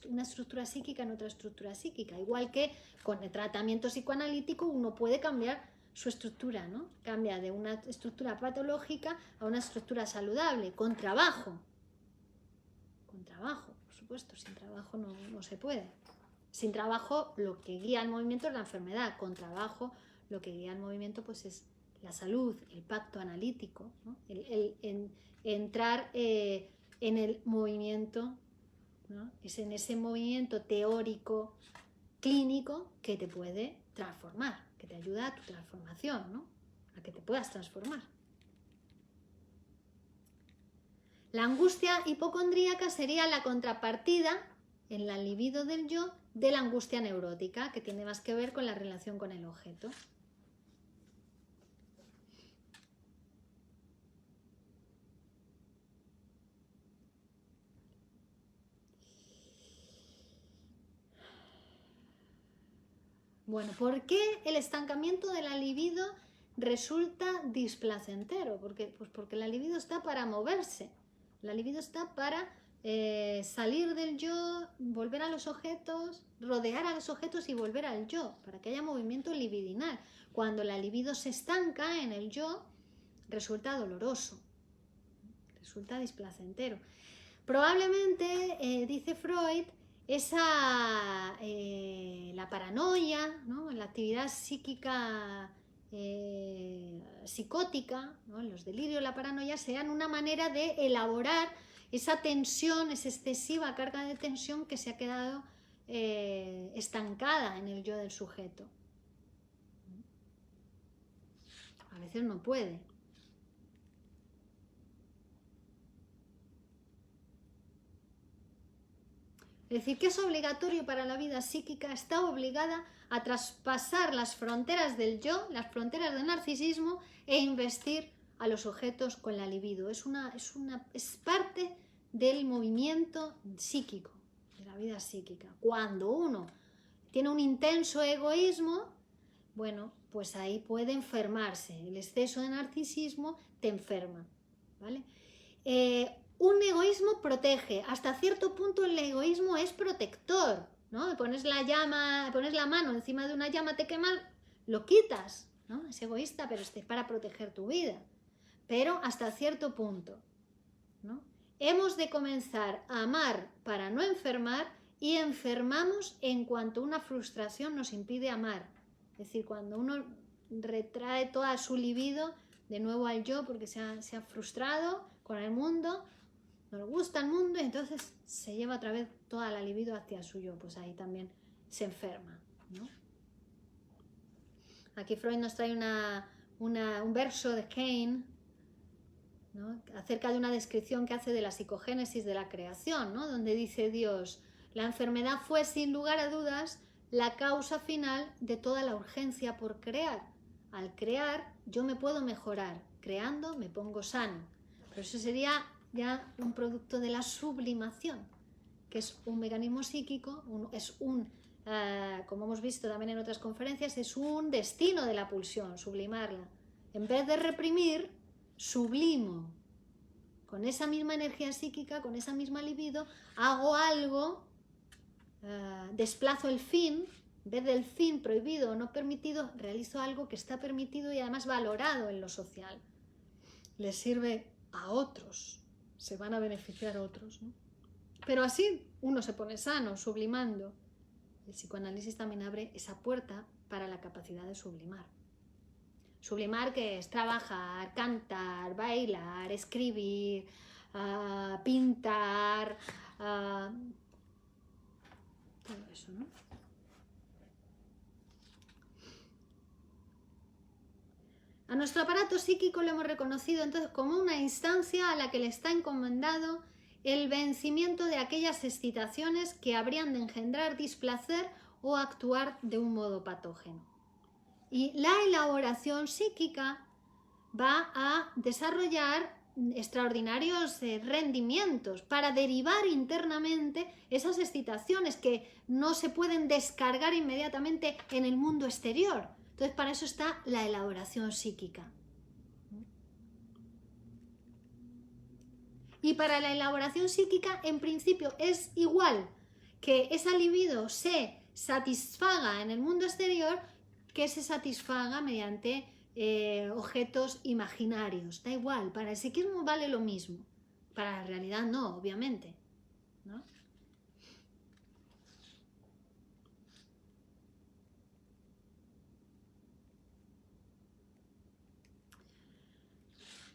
una estructura psíquica en otra estructura psíquica. Igual que con el tratamiento psicoanalítico uno puede cambiar su estructura, ¿no? Cambia de una estructura patológica a una estructura saludable, con trabajo. Con trabajo, por supuesto, sin trabajo no se puede. Sin trabajo lo que guía el movimiento es la enfermedad, con trabajo lo que guía el movimiento pues es la salud, el pacto analítico, ¿no? Entrar en el movimiento, ¿no? Es en ese movimiento teórico, clínico, que te puede transformar, que te ayuda a tu transformación, ¿no? A que te puedas transformar. La angustia hipocondríaca sería la contrapartida en la libido del yo de la angustia neurótica, que tiene más que ver con la relación con el objeto. Bueno, ¿por qué el estancamiento de la libido resulta displacentero? Pues porque la libido está para moverse, la libido está para salir del yo, volver a los objetos, rodear a los objetos y volver al yo, para que haya movimiento libidinal. Cuando la libido se estanca en el yo, resulta doloroso, resulta displacentero. Probablemente, dice Freud, la paranoia, ¿no? La actividad psíquica psicótica, ¿no? Los delirios, la paranoia, sean una manera de elaborar esa tensión, esa excesiva carga de tensión que se ha quedado estancada en el yo del sujeto. A veces no puede. Es decir, que es obligatorio para la vida psíquica, está obligada a traspasar las fronteras del yo, las fronteras del narcisismo e investir a los objetos con la libido. Es parte del movimiento psíquico, de la vida psíquica. Cuando uno tiene un intenso egoísmo, bueno, pues ahí puede enfermarse. El exceso de narcisismo te enferma, ¿vale? Un egoísmo protege, hasta cierto punto el egoísmo es protector, ¿no? Pones la mano encima de una llama, te quemas, lo quitas, ¿no? Es egoísta, pero es para proteger tu vida, pero hasta cierto punto, ¿no? Hemos de comenzar a amar para no enfermar y enfermamos en cuanto una frustración nos impide amar, es decir, cuando uno retrae toda su libido de nuevo al yo porque se ha frustrado con el mundo, no le gusta el mundo y entonces se lleva otra vez toda la libido hacia su yo, pues ahí también se enferma, ¿no? Aquí Freud nos trae un verso de Kane, ¿no? Acerca de una descripción que hace de la psicogénesis de la creación, ¿no? Donde dice Dios, la enfermedad fue sin lugar a dudas la causa final de toda la urgencia por crear. Al crear yo me puedo mejorar, creando me pongo sano, pero eso sería ya un producto de la sublimación, que es un mecanismo psíquico, como hemos visto también en otras conferencias, es un destino de la pulsión, sublimarla. En vez de reprimir, sublimo. Con esa misma energía psíquica, con esa misma libido, hago algo, desplazo el fin, en vez del fin prohibido o no permitido, realizo algo que está permitido y además valorado en lo social. Les sirve a otros, se van a beneficiar a otros, ¿no? Pero así uno se pone sano, sublimando. El psicoanálisis también abre esa puerta para la capacidad de sublimar. Sublimar, que es trabajar, cantar, bailar, escribir, pintar, todo eso, ¿no? A nuestro aparato psíquico lo hemos reconocido entonces como una instancia a la que le está encomendado el vencimiento de aquellas excitaciones que habrían de engendrar displacer o actuar de un modo patógeno. Y la elaboración psíquica va a desarrollar extraordinarios rendimientos para derivar internamente esas excitaciones que no se pueden descargar inmediatamente en el mundo exterior. Entonces, para eso está la elaboración psíquica. Y para la elaboración psíquica, en principio, es igual que esa libido se satisfaga en el mundo exterior que se satisfaga mediante objetos imaginarios. Da igual, para el psiquismo vale lo mismo. Para la realidad no, obviamente, ¿no?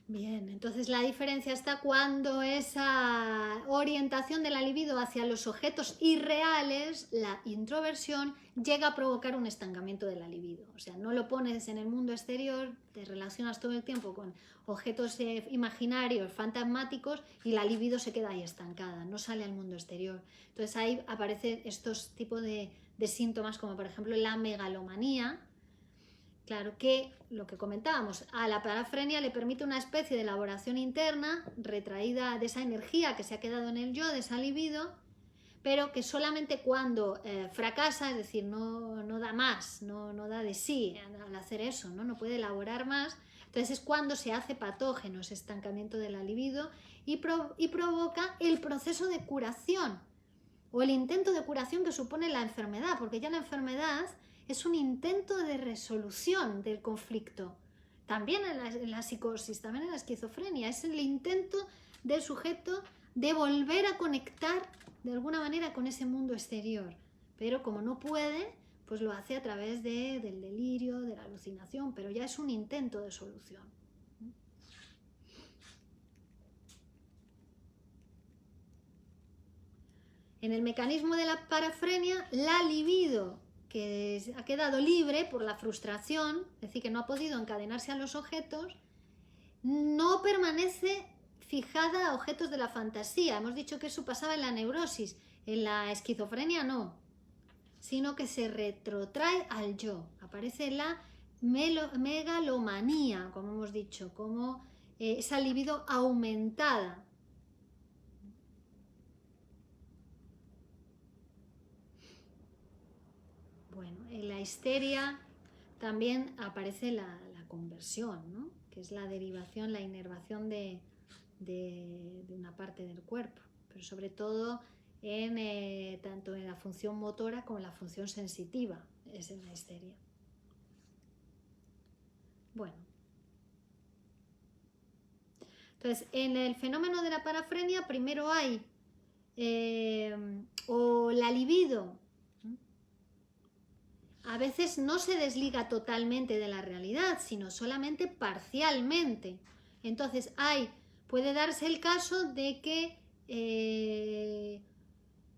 Bien, entonces la diferencia está cuando esa orientación de la libido hacia los objetos irreales, la introversión, llega a provocar un estancamiento de la libido. O sea, no lo pones en el mundo exterior, te relacionas todo el tiempo con objetos imaginarios, fantasmáticos, y la libido se queda ahí estancada, no sale al mundo exterior. Entonces ahí aparecen estos tipos de síntomas, como por ejemplo la megalomanía. Claro que lo que comentábamos, a la parafrenia le permite una especie de elaboración interna, retraída de esa energía que se ha quedado en el yo, de esa libido, pero que solamente cuando fracasa, es decir, no da más, no da de sí al hacer eso, no puede elaborar más, entonces es cuando se hace patógeno ese estancamiento de la libido y provoca el proceso de curación o el intento de curación que supone la enfermedad, porque ya la enfermedad es un intento de resolución del conflicto. También en la psicosis, también en la esquizofrenia, es el intento del sujeto de volver a conectar de alguna manera con ese mundo exterior. Pero como no puede, pues lo hace a través del delirio, de la alucinación, pero ya es un intento de solución. En el mecanismo de la parafrenia, la libido, que ha quedado libre por la frustración, es decir, que no ha podido encadenarse a los objetos, no permanece fijada a objetos de la fantasía. Hemos dicho que eso pasaba en la neurosis, en la esquizofrenia no, sino que se retrotrae al yo. Aparece la megalomanía, como hemos dicho, como esa libido aumentada. Bueno, en la histeria también aparece la conversión, ¿no? Que es la derivación, la inervación de una parte del cuerpo, pero sobre todo tanto en la función motora como en la función sensitiva, es en la histeria. Bueno. Entonces, en el fenómeno de la parafrenia primero hay o la libido, a veces no se desliga totalmente de la realidad, sino solamente parcialmente. Entonces puede darse el caso de que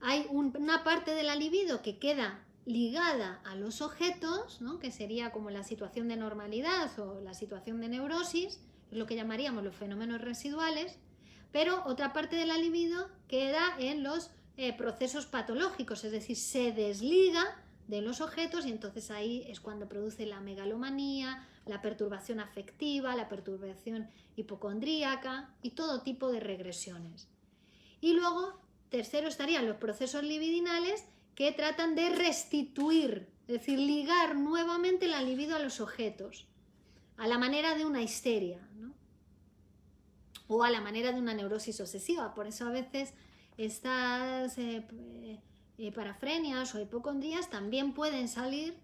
hay una parte de la libido que queda ligada a los objetos, ¿no? Que sería como la situación de normalidad o la situación de neurosis, es lo que llamaríamos los fenómenos residuales, pero otra parte de la libido queda en los procesos patológicos, es decir, se desliga de los objetos y entonces ahí es cuando produce la megalomanía, la perturbación afectiva, la perturbación hipocondríaca y todo tipo de regresiones. Y luego Tercero estarían los procesos libidinales que tratan de restituir, es decir, ligar nuevamente la libido a los objetos, a la manera de una histeria, ¿no? O a la manera de una neurosis obsesiva. Por eso a veces estas parafrenias o hipocondrías también pueden salir,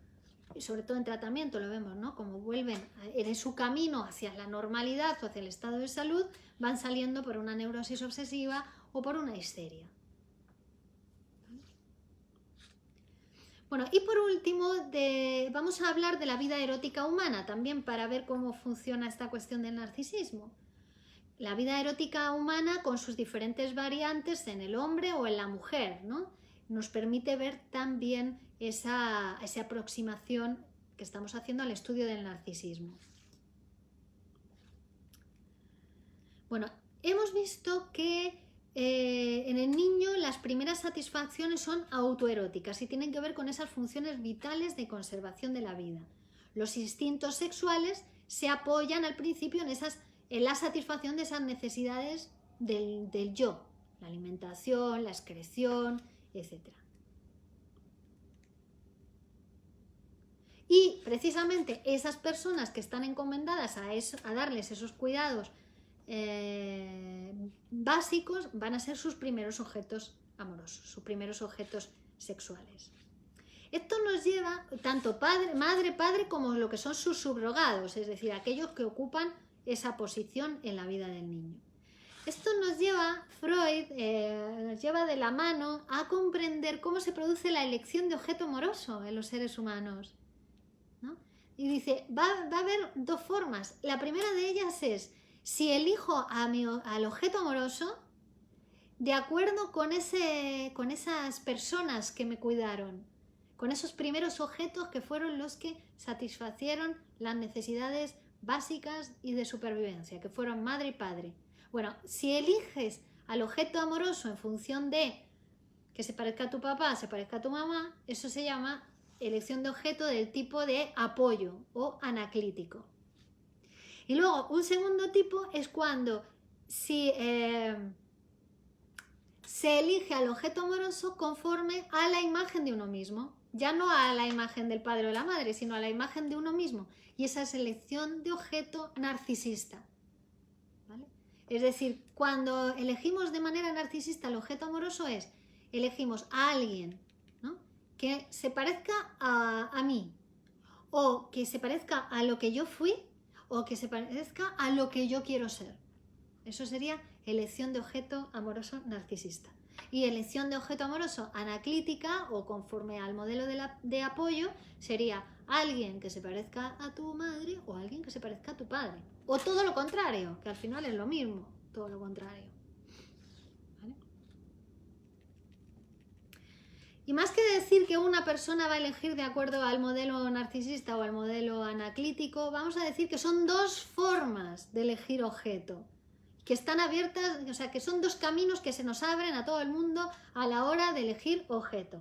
y sobre todo en tratamiento lo vemos, ¿no? Como vuelven en su camino hacia la normalidad o hacia el estado de salud, van saliendo por una neurosis obsesiva o por una histeria. Bueno, y por último, vamos a hablar de la vida erótica humana, también para ver cómo funciona esta cuestión del narcisismo. La vida erótica humana con sus diferentes variantes en el hombre o en la mujer, ¿no? Nos permite ver también esa aproximación que estamos haciendo al estudio del narcisismo. Bueno, hemos visto que en el niño las primeras satisfacciones son autoeróticas y tienen que ver con esas funciones vitales de conservación de la vida. Los instintos sexuales se apoyan al principio en la satisfacción de esas necesidades del yo, la alimentación, la excreción, etc. Y precisamente esas personas que están encomendadas a darles esos cuidados básicos van a ser sus primeros objetos amorosos, sus primeros objetos sexuales. Esto nos lleva tanto madre, padre, como lo que son sus subrogados, es decir, aquellos que ocupan esa posición en la vida del niño. Esto nos lleva, Freud nos lleva de la mano a comprender cómo se produce la elección de objeto amoroso en los seres humanos, ¿no? Y dice, va a haber dos formas. La primera de ellas es si elijo al objeto amoroso de acuerdo con esas personas que me cuidaron, con esos primeros objetos que fueron los que satisfacieron las necesidades básicas y de supervivencia, que fueron madre y padre. Bueno, si eliges al objeto amoroso en función de que se parezca a tu papá, se parezca a tu mamá, eso se llama elección de objeto del tipo de apoyo o anaclítico. Y luego un segundo tipo es cuando se elige al objeto amoroso conforme a la imagen de uno mismo, ya no a la imagen del padre o de la madre, sino a la imagen de uno mismo, y esa es elección de objeto narcisista, ¿vale? Es decir, cuando elegimos de manera narcisista el objeto amoroso elegimos a alguien, ¿no?, que se parezca a mí, o que se parezca a lo que yo fui, o que se parezca a lo que yo quiero ser. Eso sería elección de objeto amoroso narcisista. Y elección de objeto amoroso anaclítica o conforme al modelo de apoyo sería alguien que se parezca a tu madre o alguien que se parezca a tu padre. O todo lo contrario, que al final es lo mismo, todo lo contrario. ¿Vale? Y más que decir que una persona va a elegir de acuerdo al modelo narcisista o al modelo anaclítico, vamos a decir que son dos formas de elegir objeto, que están abiertas, o sea, que son dos caminos que se nos abren a todo el mundo a la hora de elegir objeto,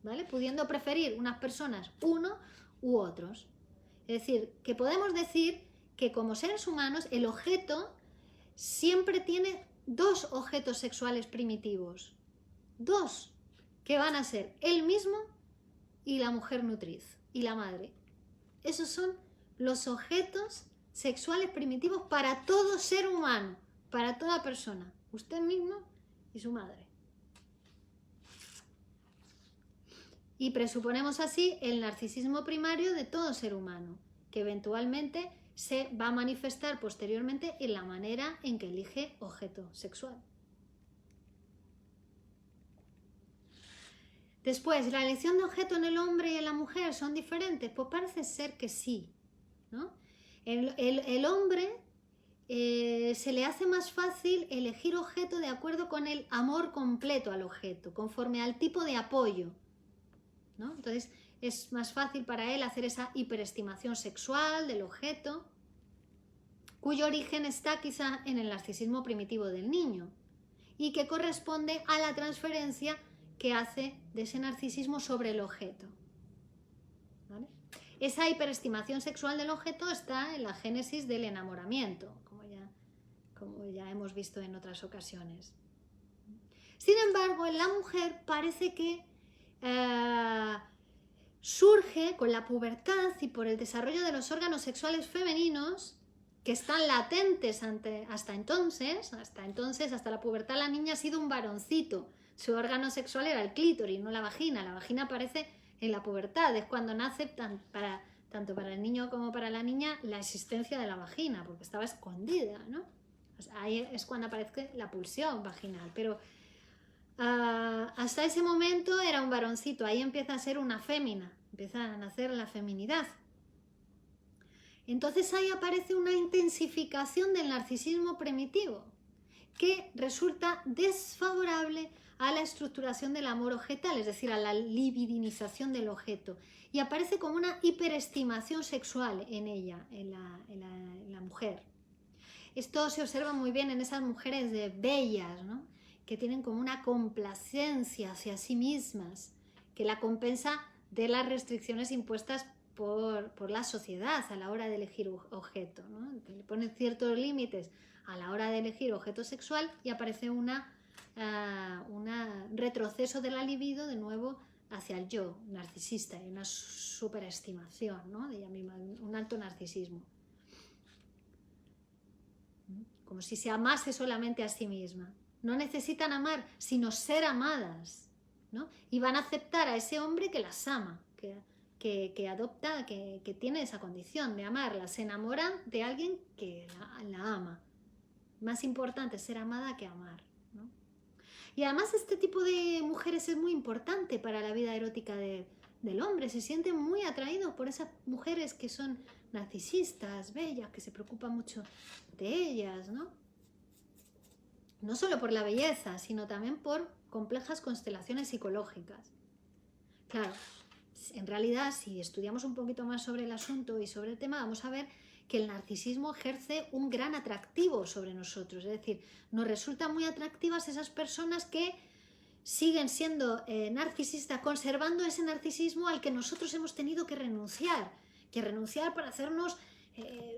¿vale? Pudiendo preferir unas personas uno u otros. Es decir, que podemos decir que como seres humanos el objeto siempre tiene dos objetos sexuales primitivos, dos, que van a ser él mismo y la mujer nutriz y la madre. Esos son los objetos sexuales primitivos para todo ser humano, para toda persona, usted mismo y su madre. Y presuponemos así el narcisismo primario de todo ser humano, que eventualmente se va a manifestar posteriormente en la manera en que elige objeto sexual. Después, ¿la elección de objeto en el hombre y en la mujer son diferentes? Pues parece ser que sí, ¿no? El hombre se le hace más fácil elegir objeto de acuerdo con el amor completo al objeto, conforme al tipo de apoyo, ¿no? Entonces es más fácil para él hacer esa hiperestimación sexual del objeto, cuyo origen está quizá en el narcisismo primitivo del niño y que corresponde a la transferencia que hace de ese narcisismo sobre el objeto, ¿vale? Esa hiperestimación sexual del objeto está en la génesis del enamoramiento, como ya hemos visto en otras ocasiones. Sin embargo, en la mujer parece que surge con la pubertad y por el desarrollo de los órganos sexuales femeninos que están latentes hasta entonces, hasta la pubertad, la niña ha sido un varoncito. Su órgano sexual era el clítoris, no la vagina. La vagina aparece en la pubertad, es cuando nace tanto para el niño como para la niña la existencia de la vagina, porque estaba escondida, ¿no? O sea, ahí es cuando aparece la pulsión vaginal, pero hasta ese momento era un varoncito, ahí empieza a ser una fémina, empieza a nacer la feminidad. Entonces ahí aparece una intensificación del narcisismo primitivo que resulta desfavorable a la estructuración del amor objetal, es decir, a la libidinización del objeto, y aparece como una hiperestimación sexual en ella, en la mujer. Esto se observa muy bien en esas mujeres bellas, ¿no? Que tienen como una complacencia hacia sí mismas, que la compensa de las restricciones impuestas por la sociedad a la hora de elegir objeto, ¿no? Que le ponen ciertos límites a la hora de elegir objeto sexual y aparece un retroceso de la libido de nuevo hacia el yo narcisista y una superestimación, ¿no? De ella misma, un alto narcisismo. Como si se amase solamente a sí misma. No necesitan amar, sino ser amadas, ¿no? Y van a aceptar a ese hombre que las ama, que adopta, que tiene esa condición de amarla. Se enamoran de alguien que la ama. Más importante ser amada que amar, ¿no? Y además este tipo de mujeres es muy importante para la vida erótica del hombre. Se sienten muy atraídos por esas mujeres que son narcisistas, bellas, que se preocupan mucho de ellas, ¿no? No solo por la belleza, sino también por complejas constelaciones psicológicas. Claro, en realidad, si estudiamos un poquito más sobre el asunto y sobre el tema, vamos a ver que el narcisismo ejerce un gran atractivo sobre nosotros. Es decir, nos resultan muy atractivas esas personas que siguen siendo narcisistas, conservando ese narcisismo al que nosotros hemos tenido que renunciar para hacernos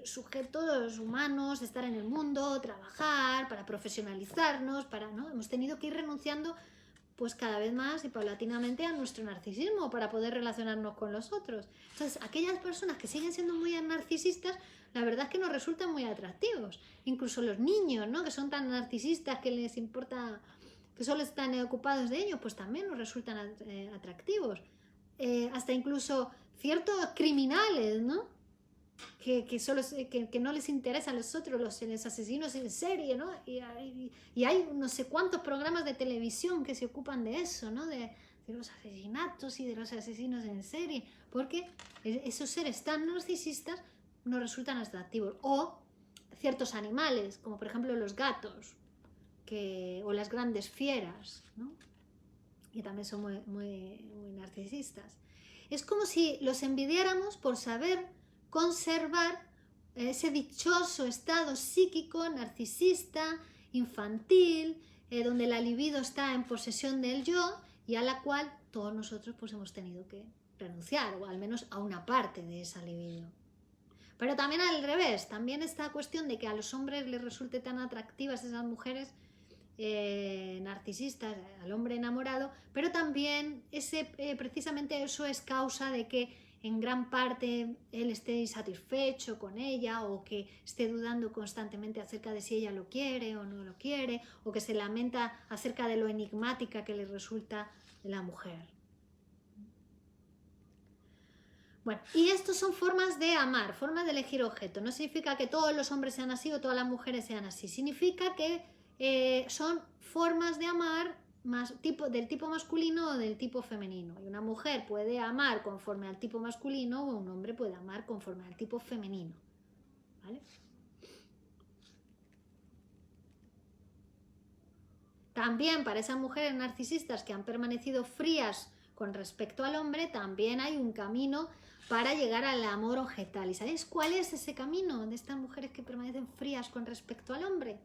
sujetos humanos, de estar en el mundo, trabajar, para profesionalizarnos, ¿no? Hemos tenido que ir renunciando pues cada vez más y paulatinamente a nuestro narcisismo para poder relacionarnos con los otros. Entonces, aquellas personas que siguen siendo muy narcisistas, la verdad es que nos resultan muy atractivos. Incluso los niños, ¿no? Que son tan narcisistas que les importa, que solo están ocupados de ellos, pues también nos resultan atractivos. Hasta incluso ciertos criminales, ¿no? Que no les interesan los otros, los asesinos en serie, ¿no? Y hay no sé cuántos programas de televisión que se ocupan de eso, ¿no? De los asesinatos y de los asesinos en serie, porque esos seres tan narcisistas nos resultan atractivos. O ciertos animales, como por ejemplo los gatos, o las grandes fieras, ¿no? Que también son muy, muy, muy narcisistas. Es como si los envidiáramos por saber conservar ese dichoso estado psíquico, narcisista, infantil, donde la libido está en posesión del yo y a la cual todos nosotros pues hemos tenido que renunciar, o al menos a una parte de esa libido. Pero también al revés, también esta cuestión de que a los hombres les resulte tan atractivas esas mujeres narcisistas, al hombre enamorado, pero también precisamente eso es causa de que en gran parte él esté insatisfecho con ella, o que esté dudando constantemente acerca de si ella lo quiere o no lo quiere, o que se lamenta acerca de lo enigmática que le resulta la mujer. Bueno, y estos son formas de amar, formas de elegir objeto. No significa que todos los hombres sean así o todas las mujeres sean así. Significa que son formas de amar del tipo masculino o del tipo femenino. Y una mujer puede amar conforme al tipo masculino, o un hombre puede amar conforme al tipo femenino. ¿Vale? También para esas mujeres narcisistas que han permanecido frías con respecto al hombre, también hay un camino para llegar al amor objetal. ¿Y sabéis cuál es ese camino de estas mujeres que permanecen frías con respecto al hombre?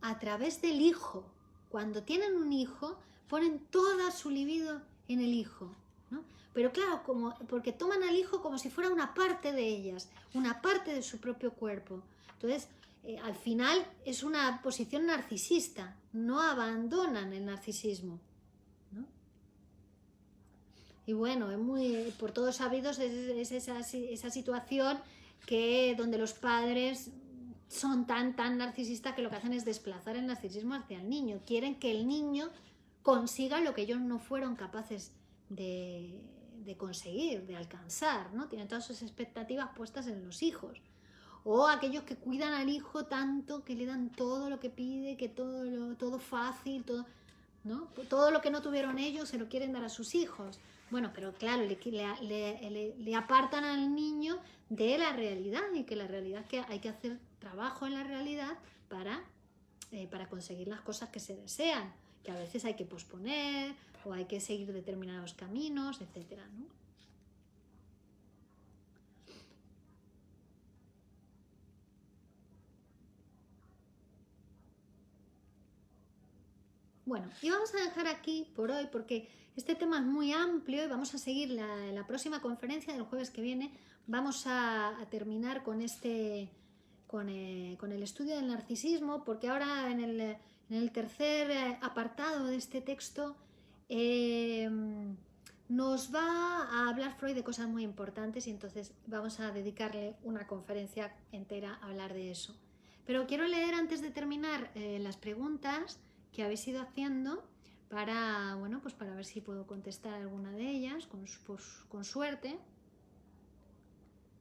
A través del hijo. Cuando tienen un hijo, ponen toda su libido en el hijo, ¿no? Pero claro, porque toman al hijo como si fuera una parte de ellas, una parte de su propio cuerpo. Entonces, al final es una posición narcisista, no abandonan el narcisismo, ¿no? Y bueno, es muy, por todos sabidos, es esa situación donde los padres son tan narcisistas que lo que hacen es desplazar el narcisismo hacia el niño. Quieren que el niño consiga lo que ellos no fueron capaces de conseguir, de alcanzar, ¿no? Tienen todas sus expectativas puestas en los hijos. O aquellos que cuidan al hijo tanto que le dan todo lo que pide, que todo fácil, todo, ¿no? Todo lo que no tuvieron ellos se lo quieren dar a sus hijos. Bueno, pero claro, le apartan al niño de la realidad, y que la realidad es que hay que hacer trabajo en la realidad para conseguir las cosas que se desean, que a veces hay que posponer o hay que seguir determinados caminos, etcétera, ¿no? Bueno, y vamos a dejar aquí por hoy porque este tema es muy amplio y vamos a seguir la próxima conferencia del jueves que viene. Vamos a terminar con con el estudio del narcisismo, porque ahora en el tercer apartado de este texto nos va a hablar Freud de cosas muy importantes, y entonces vamos a dedicarle una conferencia entera a hablar de eso. Pero quiero leer antes de terminar las preguntas que habéis ido haciendo para, bueno, pues para ver si puedo contestar alguna de ellas con suerte.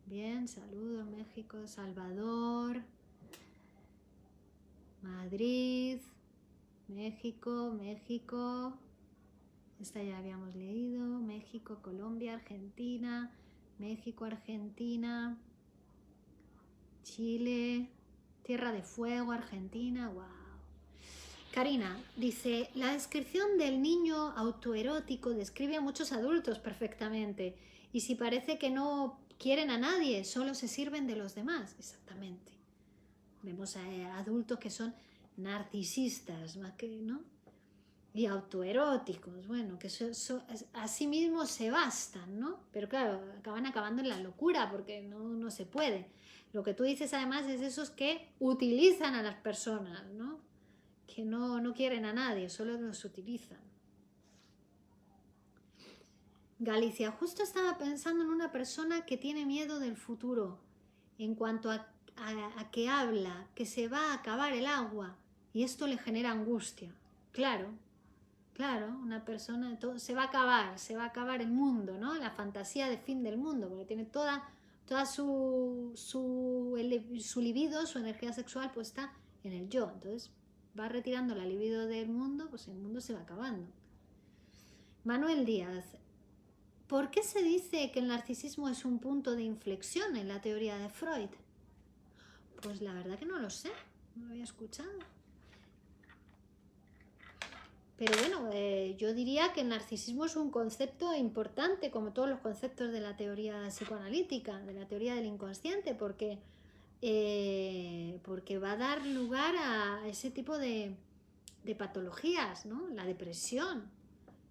Bien, saludos, México, Salvador, Madrid, México, esta ya habíamos leído, México, Colombia, Argentina, México, Argentina, Chile, Tierra de Fuego, Argentina, wow. Karina dice, la descripción del niño autoerótico describe a muchos adultos perfectamente, y si parece que no quieren a nadie, solo se sirven de los demás. Exactamente. Vemos a adultos que son narcisistas, más que, ¿no? Y autoeróticos, bueno, que a sí mismos se bastan, ¿no? Pero claro, acaban acabando en la locura porque no se puede. Lo que tú dices además es esos que utilizan a las personas, ¿no? Que no quieren a nadie, solo los utilizan. Galicia, justo estaba pensando en una persona que tiene miedo del futuro, en cuanto a que habla, que se va a acabar el agua, y esto le genera angustia. Claro, una persona, se va a acabar el mundo, ¿no? La fantasía de fin del mundo, porque tiene toda su libido, su energía sexual puesta en el yo. Entonces va retirando la libido del mundo, pues el mundo se va acabando. Manuel Díaz, ¿por qué se dice que el narcisismo es un punto de inflexión en la teoría de Freud? Pues la verdad que no lo sé, no lo había escuchado. Pero bueno, yo diría que el narcisismo es un concepto importante, como todos los conceptos de la teoría psicoanalítica, de la teoría del inconsciente, porque va a dar lugar a ese tipo de patologías, ¿no? La depresión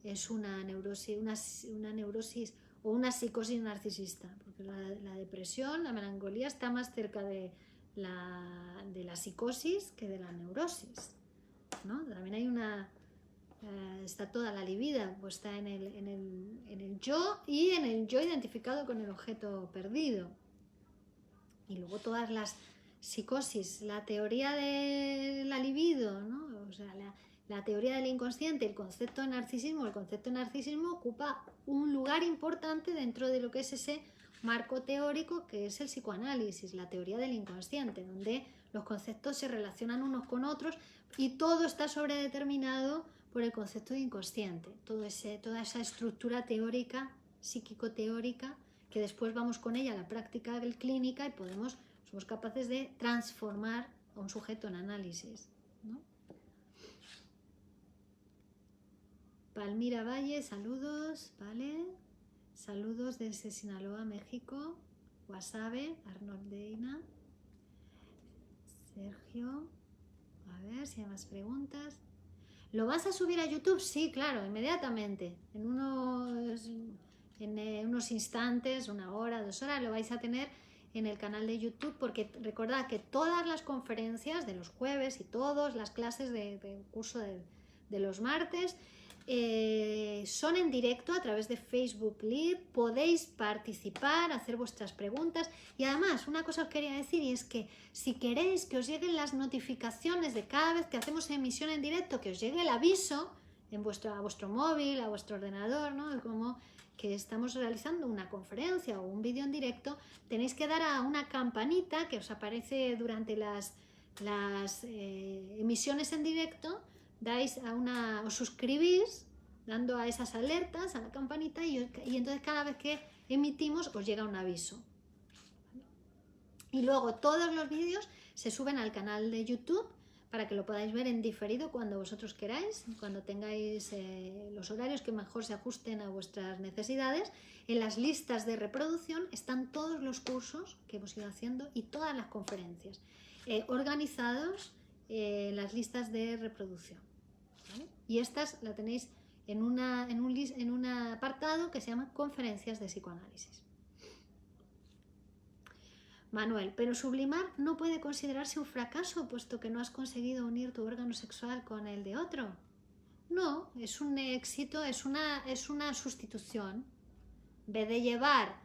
es una neurosis o una psicosis narcisista, porque la depresión, la melancolía está más cerca de la psicosis que de la neurosis, ¿no? También hay está toda la libido puesta en el yo, y en el yo identificado con el objeto perdido. Y luego todas las psicosis, la teoría de la libido, ¿no? O sea, la teoría del inconsciente, el concepto de narcisismo. El concepto de narcisismo ocupa un lugar importante dentro de lo que es ese marco teórico que es el psicoanálisis, la teoría del inconsciente, donde los conceptos se relacionan unos con otros y todo está sobredeterminado por el concepto de inconsciente, toda esa estructura teórica, psíquico-teórica, que después vamos con ella a la práctica clínica y somos capaces de transformar a un sujeto en análisis, ¿no? Palmira Valle, saludos, ¿vale? Saludos desde Sinaloa, México. Wasabe, Arnold Deina. Sergio, a ver si hay más preguntas. ¿Lo vas a subir a YouTube? Sí, claro, inmediatamente. En unos instantes, 1 hora, 2 horas, lo vais a tener en el canal de YouTube, porque recordad que todas las conferencias de los jueves y todas las clases del curso de los martes son en directo a través de Facebook Live. Podéis participar, hacer vuestras preguntas, y además una cosa os quería decir, y es que si queréis que os lleguen las notificaciones de cada vez que hacemos emisión en directo, que os llegue el aviso a vuestro móvil, a vuestro ordenador, ¿no? Como que estamos realizando una conferencia o un vídeo en directo, tenéis que dar a una campanita que os aparece durante las emisiones en directo. Os suscribís dando a esas alertas, a la campanita, y entonces cada vez que emitimos os llega un aviso. Y luego todos los vídeos se suben al canal de YouTube para que lo podáis ver en diferido cuando vosotros queráis, cuando tengáis los horarios que mejor se ajusten a vuestras necesidades. En las listas de reproducción están todos los cursos que hemos ido haciendo y todas las conferencias organizados en las listas de reproducción, ¿vale? Y estas la tenéis en un apartado que se llama Conferencias de Psicoanálisis. Manuel, pero sublimar no puede considerarse un fracaso, puesto que no has conseguido unir tu órgano sexual con el de otro. No, es un éxito, es una sustitución. En vez de llevar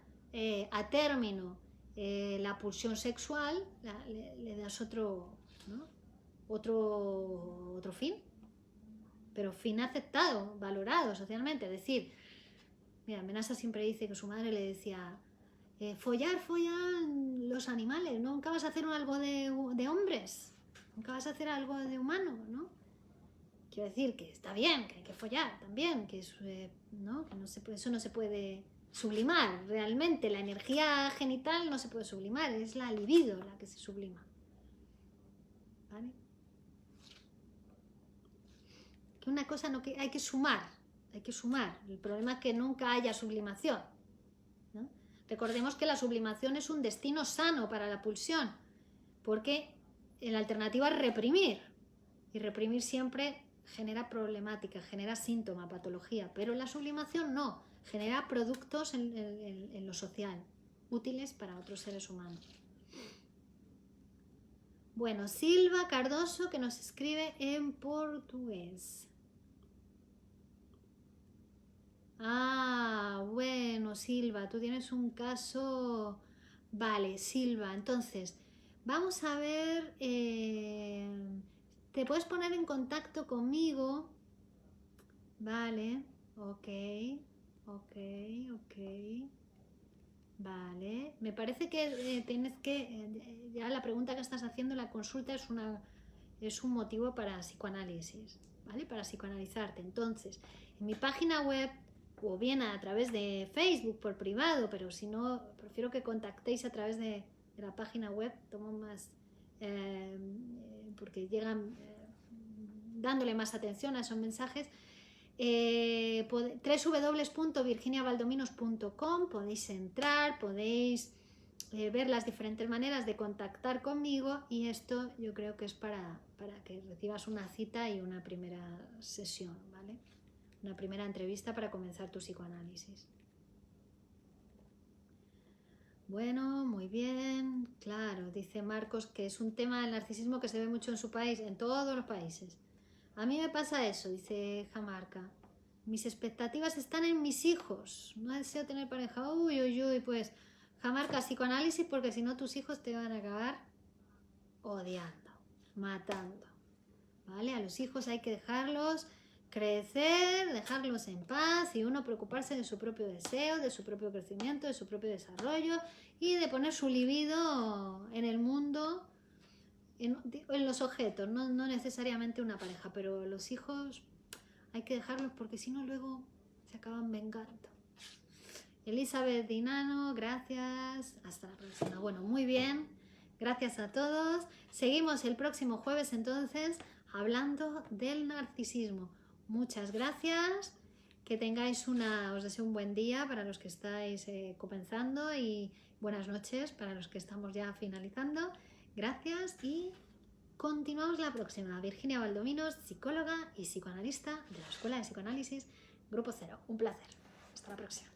a término la pulsión sexual, le das otro, ¿no? otro fin, pero fin aceptado, valorado socialmente. Es decir, mira, Menasa siempre dice que su madre le decía: follan los animales, nunca vas a hacer algo de hombres, nunca vas a hacer algo de humano, ¿no? Quiero decir que está bien, que hay que follar también, que ¿no? Que eso no se puede sublimar. Realmente la energía genital no se puede sublimar, es la libido la que se sublima, ¿vale? Que una cosa no, que hay que sumar, el problema es que nunca haya sublimación, ¿no? Recordemos que la sublimación es un destino sano para la pulsión, porque la alternativa es reprimir, y reprimir siempre genera problemática, genera síntoma, patología, pero la sublimación no, genera productos en lo social, útiles para otros seres humanos. Bueno, Silva Cardoso, que nos escribe en portugués. Ah, bueno, Silva, tú tienes un caso. Vale, Silva, entonces vamos a ver, te puedes poner en contacto conmigo. Vale, ok. Vale, me parece que tienes que, ya la pregunta que estás haciendo, la consulta es un motivo para psicoanálisis, ¿vale? Para psicoanalizarte. Entonces, en mi página web, o bien a través de Facebook por privado, pero si no, prefiero que contactéis a través de la página web, tomo más, porque llegan dándole más atención a esos mensajes. www.virginiavaldominos.com, podéis entrar, podéis ver las diferentes maneras de contactar conmigo, y esto yo creo que es para que recibas una cita y una primera sesión, ¿vale? Una primera entrevista para comenzar tu psicoanálisis. Bueno, muy bien, claro, dice Marcos que es un tema del narcisismo que se ve mucho en su país, en todos los países. A mí me pasa eso, dice Jamarca. Mis expectativas están en mis hijos. No deseo tener pareja. Uy, pues Jamarca, psicoanálisis, porque si no tus hijos te van a acabar odiando, matando, ¿vale? A los hijos hay que dejarlos crecer, dejarlos en paz, y uno preocuparse de su propio deseo, de su propio crecimiento, de su propio desarrollo, y de poner su libido en el mundo, en los objetos, no necesariamente una pareja, pero los hijos hay que dejarlos porque si no luego se acaban vengando. Elizabeth Dinano, gracias, hasta la próxima. Bueno, muy bien, gracias a todos. Seguimos el próximo jueves entonces hablando del narcisismo. Muchas gracias, que tengáis os deseo un buen día para los que estáis comenzando, y buenas noches para los que estamos ya finalizando. Gracias y continuamos la próxima. Virginia Valdominos, psicóloga y psicoanalista de la Escuela de Psicoanálisis Grupo Cero. Un placer. Hasta la próxima.